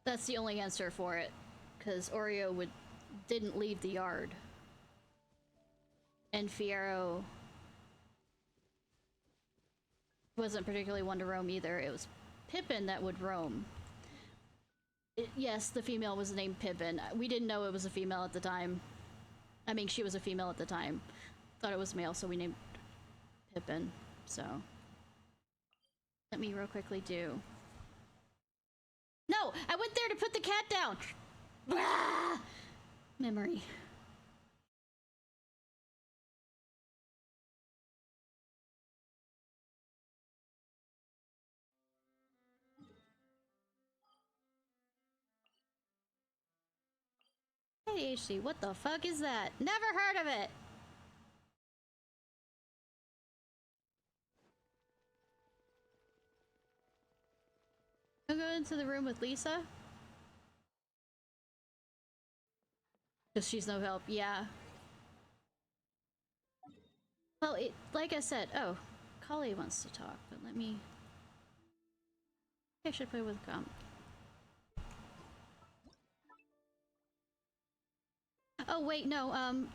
that's the only answer for it, because Oreo didn't leave the yard. And Fiero wasn't particularly one to roam either. It was Pippin that would roam. Yes, the female was named Pippin. We didn't know it was a female at the time. I mean, she was a female at the time. Thought it was male, so we named Pippin. So, let me real quickly do. No! I went there to put the cat down! Blah! Memory. ADHD, what the fuck is that? Never heard of it! I'll go into the room with Lisa. Because she's no help, yeah. Well, like I said, oh, Kali wants to talk, but let me... I should play with Gump. Oh, wait, no,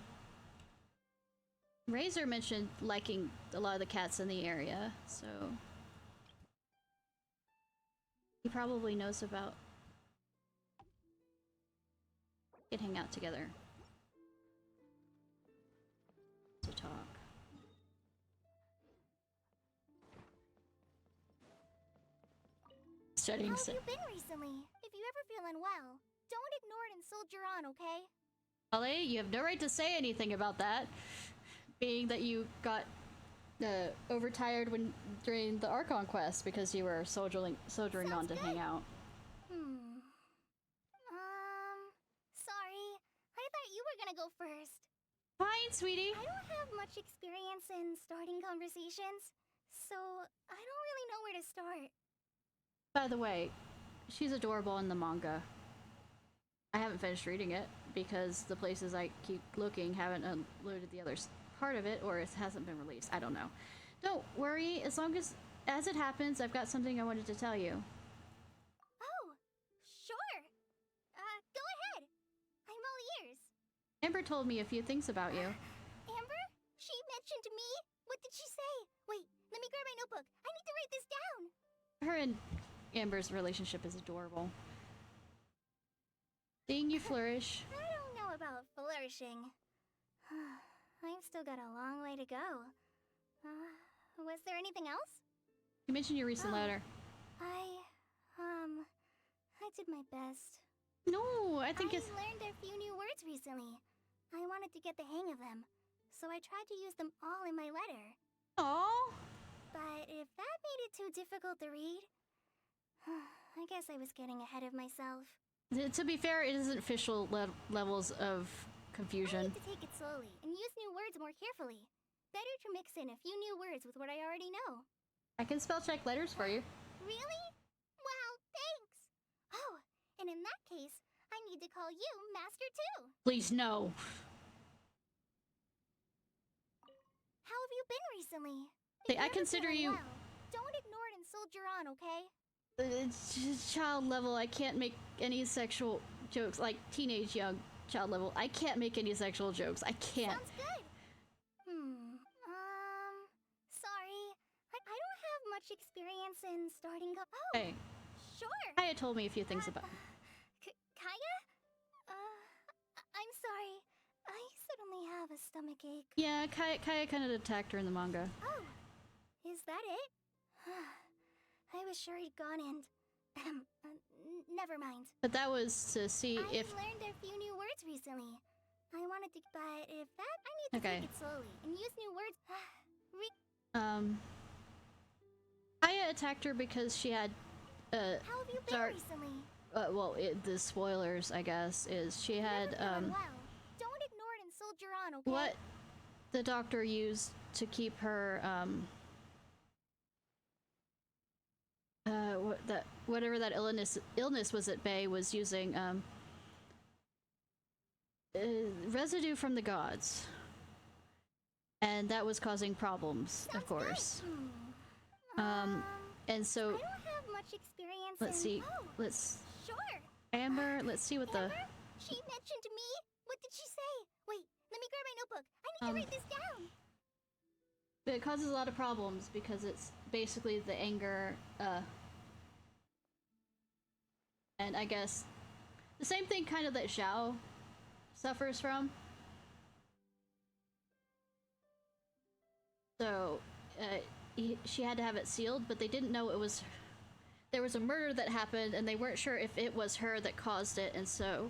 Razor mentioned liking a lot of the cats in the area, so... He probably knows about... We could hang out together. To talk. How have you been recently? If you ever feel unwell, don't ignore it and soldier on, okay? Kali, you have no right to say anything about that. Being that you got overtired during the Archon quest because you were soldiering on to hang out. Sorry. I thought you were gonna go first. Fine, sweetie. I don't have much experience in starting conversations, so I don't really know where to start. By the way, she's adorable in the manga. I haven't finished reading it because the places I keep looking haven't unloaded the other part of it, or it hasn't been released. I don't know. Don't worry, as long as it happens, I've got something I wanted to tell you. Oh, sure. Go ahead. I'm all ears. Amber told me a few things about you. Amber? She mentioned me? What did she say? Wait, let me grab my notebook. I need to write this down. Her and Amber's relationship is adorable. Seeing you flourish. I don't know about flourishing. I've still got a long way to go. Was there anything else? You mentioned your recent letter. I did my best. No, I think I it's... learned a few new words recently. I wanted to get the hang of them, so I tried to use them all in my letter. Aww. But if that made it too difficult to read, I guess I was getting ahead of myself. To be fair, it isn't official levels of I confusion. need to take it slowly and use new words more carefully. Better to mix in a few new words with what I already know. I can spell check letters for you. Really? Wow, thanks! Oh, and in that case, I need to call you Master too. Please, no. How have you been recently? Hey, If I you're consider feeling you... well, don't ignore it and soldier on, okay? It's just child level. I can't make any sexual jokes. Like teenage young child level. I can't make any sexual jokes. I can't. Sounds good. Sorry. I don't have much experience in starting up. Oh, Hey, sure. Kaya told me a few things about... Kaya? I'm sorry. I suddenly have a stomach ache. Yeah, Kaya kind of attacked her in the manga. Oh, is that it? I was sure he'd gone and... never mind. But that was to see if... I learned a few new words recently. I wanted to... But if that... I need to Okay. take it slowly and use new words. Kaya attacked her because she had... How have you been Sorry. recently? well, the spoilers, I guess, is she had, Never feeling well. Don't ignore it and soldier on, okay? what the doctor used to keep her, whatever that illness was at bay was using, residue from the gods. And that was causing problems, of course. And so, I don't have much experience let's in... see, Oh, let's... sure. Amber, let's see what the... Amber? She mentioned me? What did she say? Wait, let me grab my notebook. I need to write this down. It causes a lot of problems because it's basically the anger, and I guess the same thing kind of that Xiao suffers from. So, she had to have it sealed, but they didn't know it was... There was a murder that happened, and they weren't sure if it was her that caused it, and so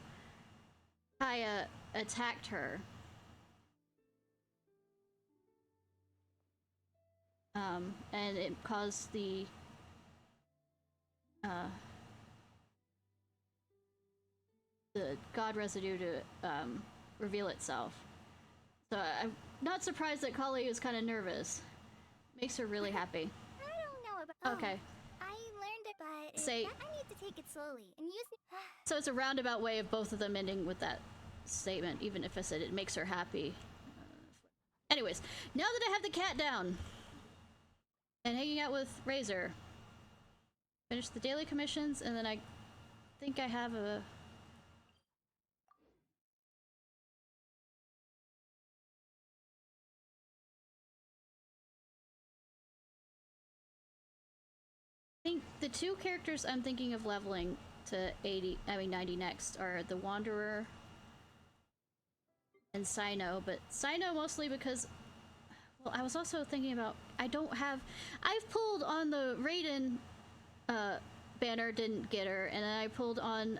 Kaya attacked her. And it caused the god residue to reveal itself. So I'm not surprised that Kali is kind of nervous. Makes her really happy. I don't know about... Okay. I learned it, but... if Say- that, I need to take it slowly and use... So it's a roundabout way of both of them ending with that statement, even if I said it makes her happy. Anyways, now that I have the cat down and hanging out with Razor, finish the daily commissions, and then I think I have a... I think the two characters I'm thinking of leveling to 90 next are the Wanderer and Sino, but Sino mostly because, well, I was also thinking about, I've pulled on the Raiden banner, didn't get her, and then I pulled on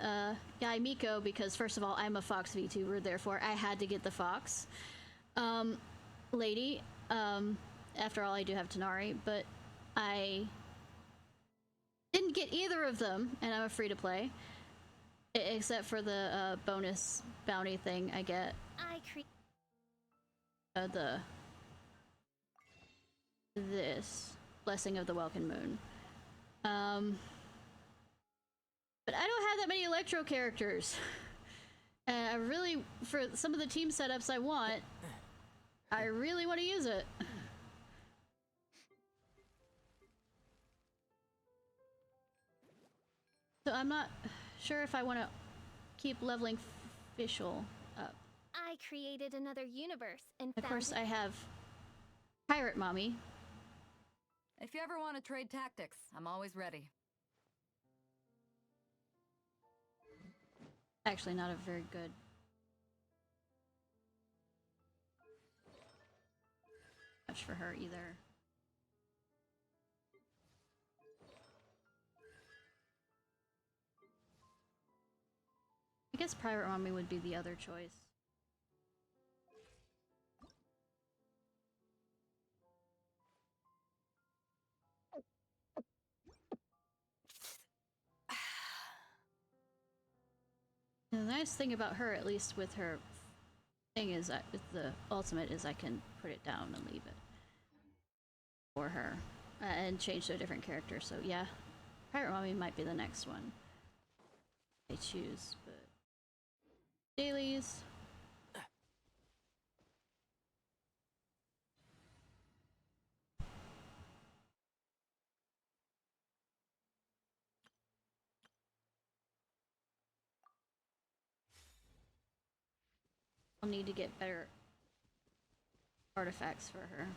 Yae Miko because, first of all, I'm a Fox VTuber, therefore I had to get the Fox lady. After all, I do have Tanari, but I didn't get either of them, and I'm a free-to-play. Except for the bonus bounty thing I get. This Blessing of the Welkin Moon. But I don't have that many Electro characters. Really, for some of the team setups I want, I really want to use it. So I'm not sure if I want to keep leveling Fischl up. I created another universe and Of found course, it. I have Pirate Mommy. If you ever want to trade tactics, I'm always ready. Actually, not a very good. Much for her either. I guess Pirate Mommy would be the other choice. The nice thing about her, at least with her thing, is that with the ultimate, is I can put it down and leave it for her and change to a different character. So yeah, Pirate Mommy might be the next one I choose. But dailies. I'll need to get better artifacts for her.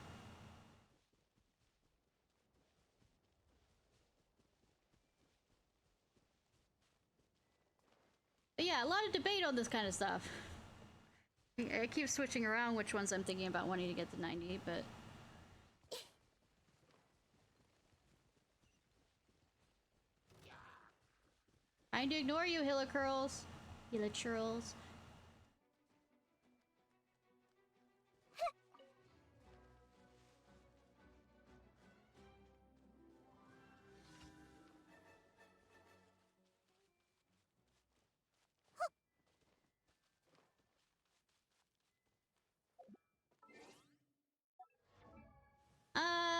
But yeah, a lot of debate on this kind of stuff. I keep switching around which ones I'm thinking about wanting to get to 90, but... Trying to ignore you, Hillicurls. Hillichurls.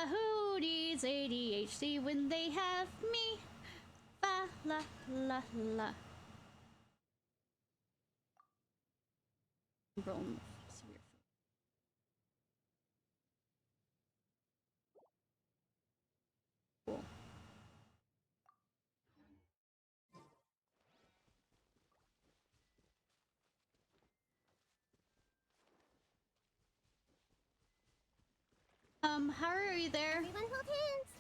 Who needs ADHD when they have me? Fa la la la. Bone severe. Cool. How are you there? Everyone hold hands.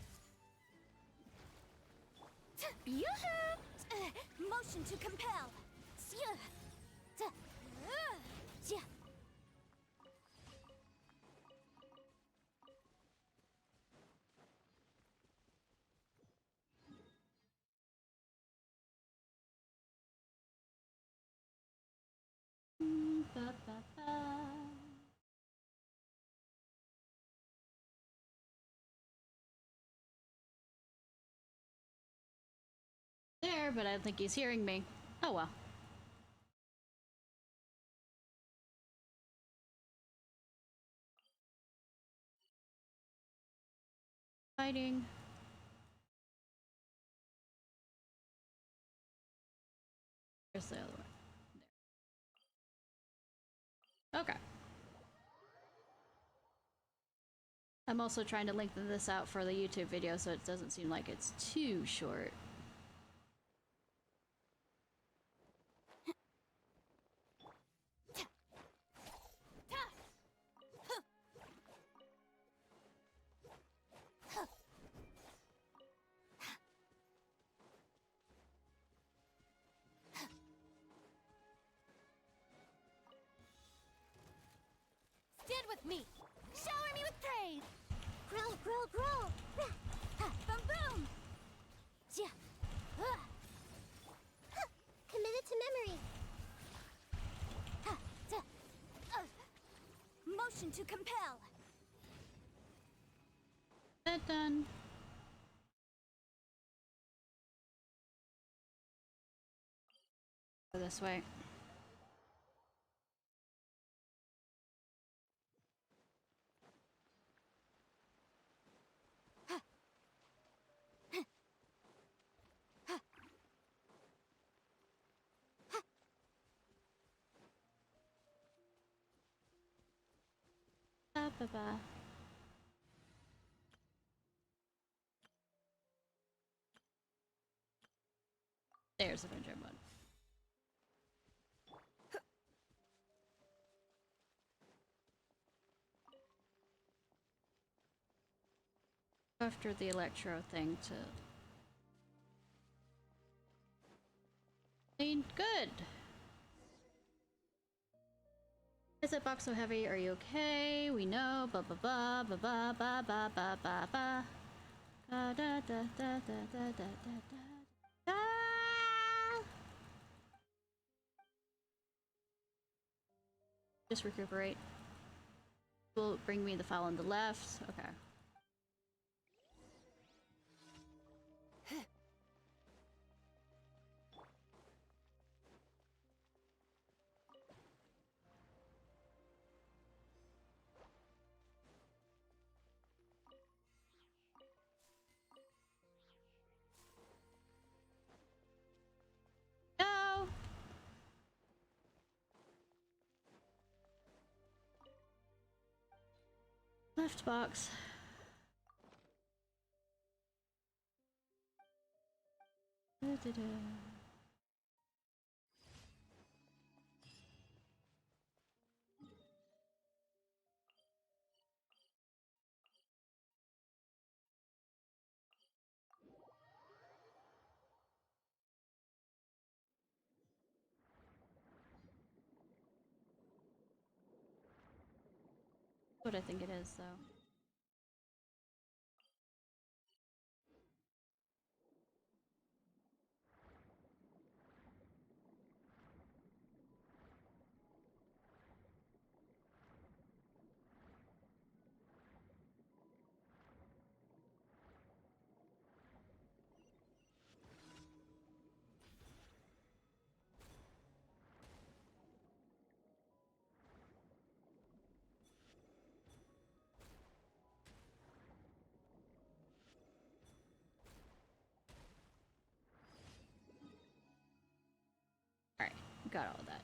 Motion to compel. Ba, ba, ba. There, but I don't think he's hearing me. Oh well. Fighting. Where's the other one? There. Okay. I'm also trying to lengthen this out for the YouTube video so it doesn't seem like it's too short. Stand with me. Shower me with praise. Growl, growl, growl. Boom, boom. Committed to memory. Motion to compel. That done. Go this way. ba ba. There's the friendship one. After the electro thing to clean. Good. Is that box so heavy? Are you okay? We know. Ba ba ba ba ba ba ba ba ba ba. Da da da da da da da da. Just recuperate. Will bring me the file on the left. Okay. No. Left box. Da-da-da. What I think it is, though. Alright, got all of that.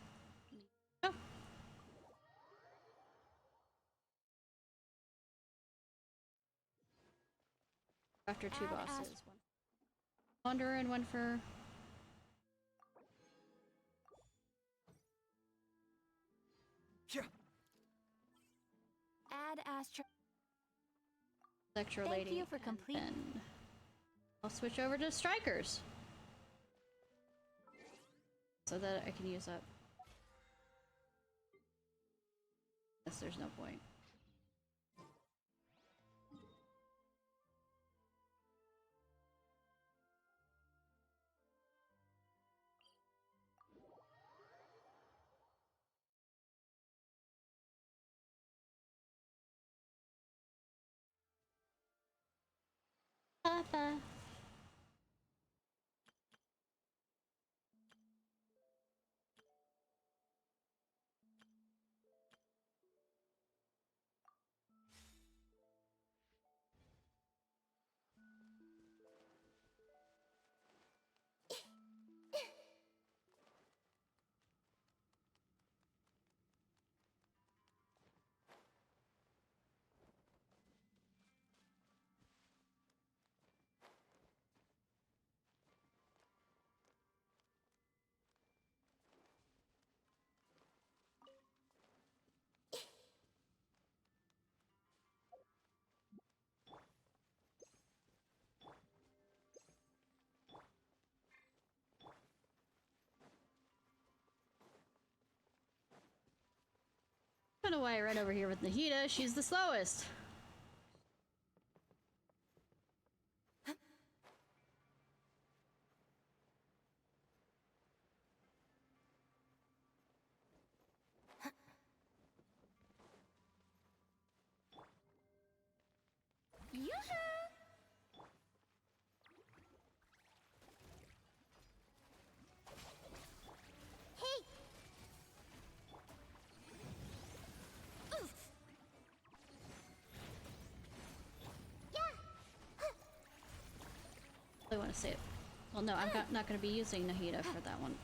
Oh. After two bosses. One Wanderer and one for... Add Astro. Electro Thank Lady. you for complete. And I'll switch over to Strikers. So that I can use up. Yes, there's no point. Papa. I don't know why I ran over here with Nahida. She's the slowest. Hey! I want to say it. Well, no, I'm not going to be using Nahida for that one.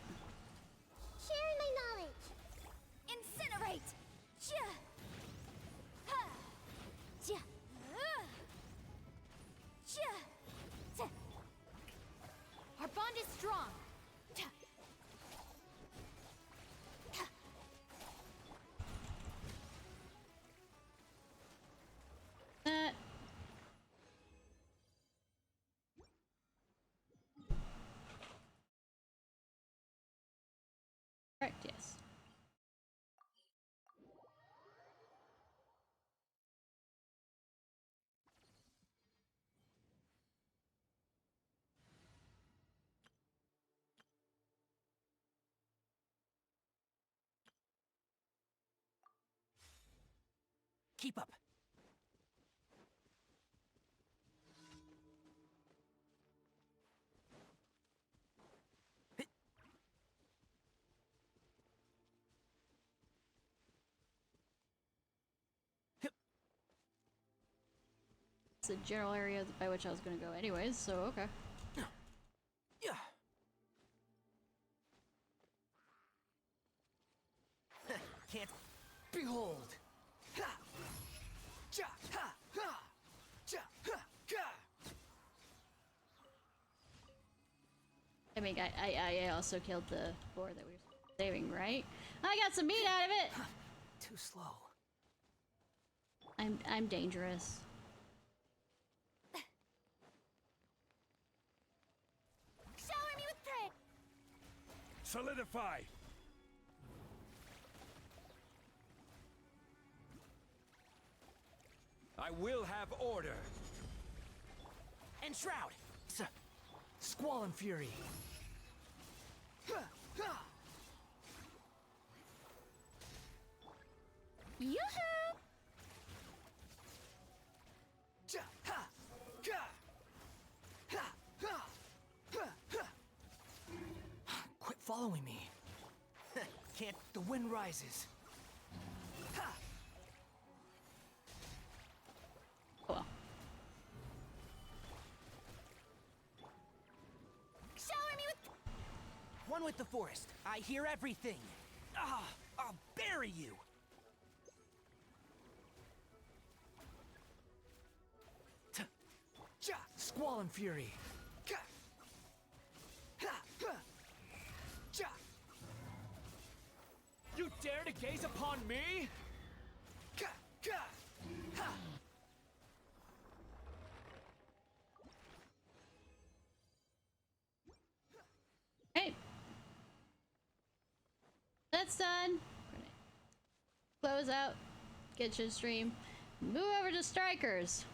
Sharing my knowledge! Incinerate! Keep up. It's the general area by which I was gonna go anyways, so okay. Yeah. Can't behold. Ha! Ja! Ha! Ha! Ja! Ha! Ga! I mean, I also killed the boar that we were saving, right? I got some meat out of it! Too slow. I'm dangerous. Shower me with prayer. Solidify! I will have order. Enshroud! Squall and fury. Ha! Ha! Yoo-hoo! Ja! Ha! Ga! Ha! Ha! Ha! Ha! Quit following me. Can't. The wind rises. Ha! Cool. Shower me with... One with the forest. I hear everything. Ah! I'll bury you! Ja! Squall and fury. Ka! Ha! Ha! Ja! You dare to gaze upon me? Ka! Ka! Ha! Hey! That's done. Close out. Genshin stream. Move over to Strikers.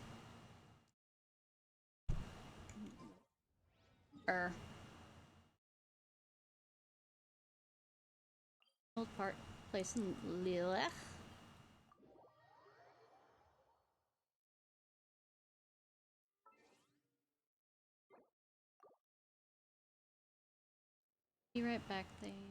Old part place in Lilith. Be right back thing.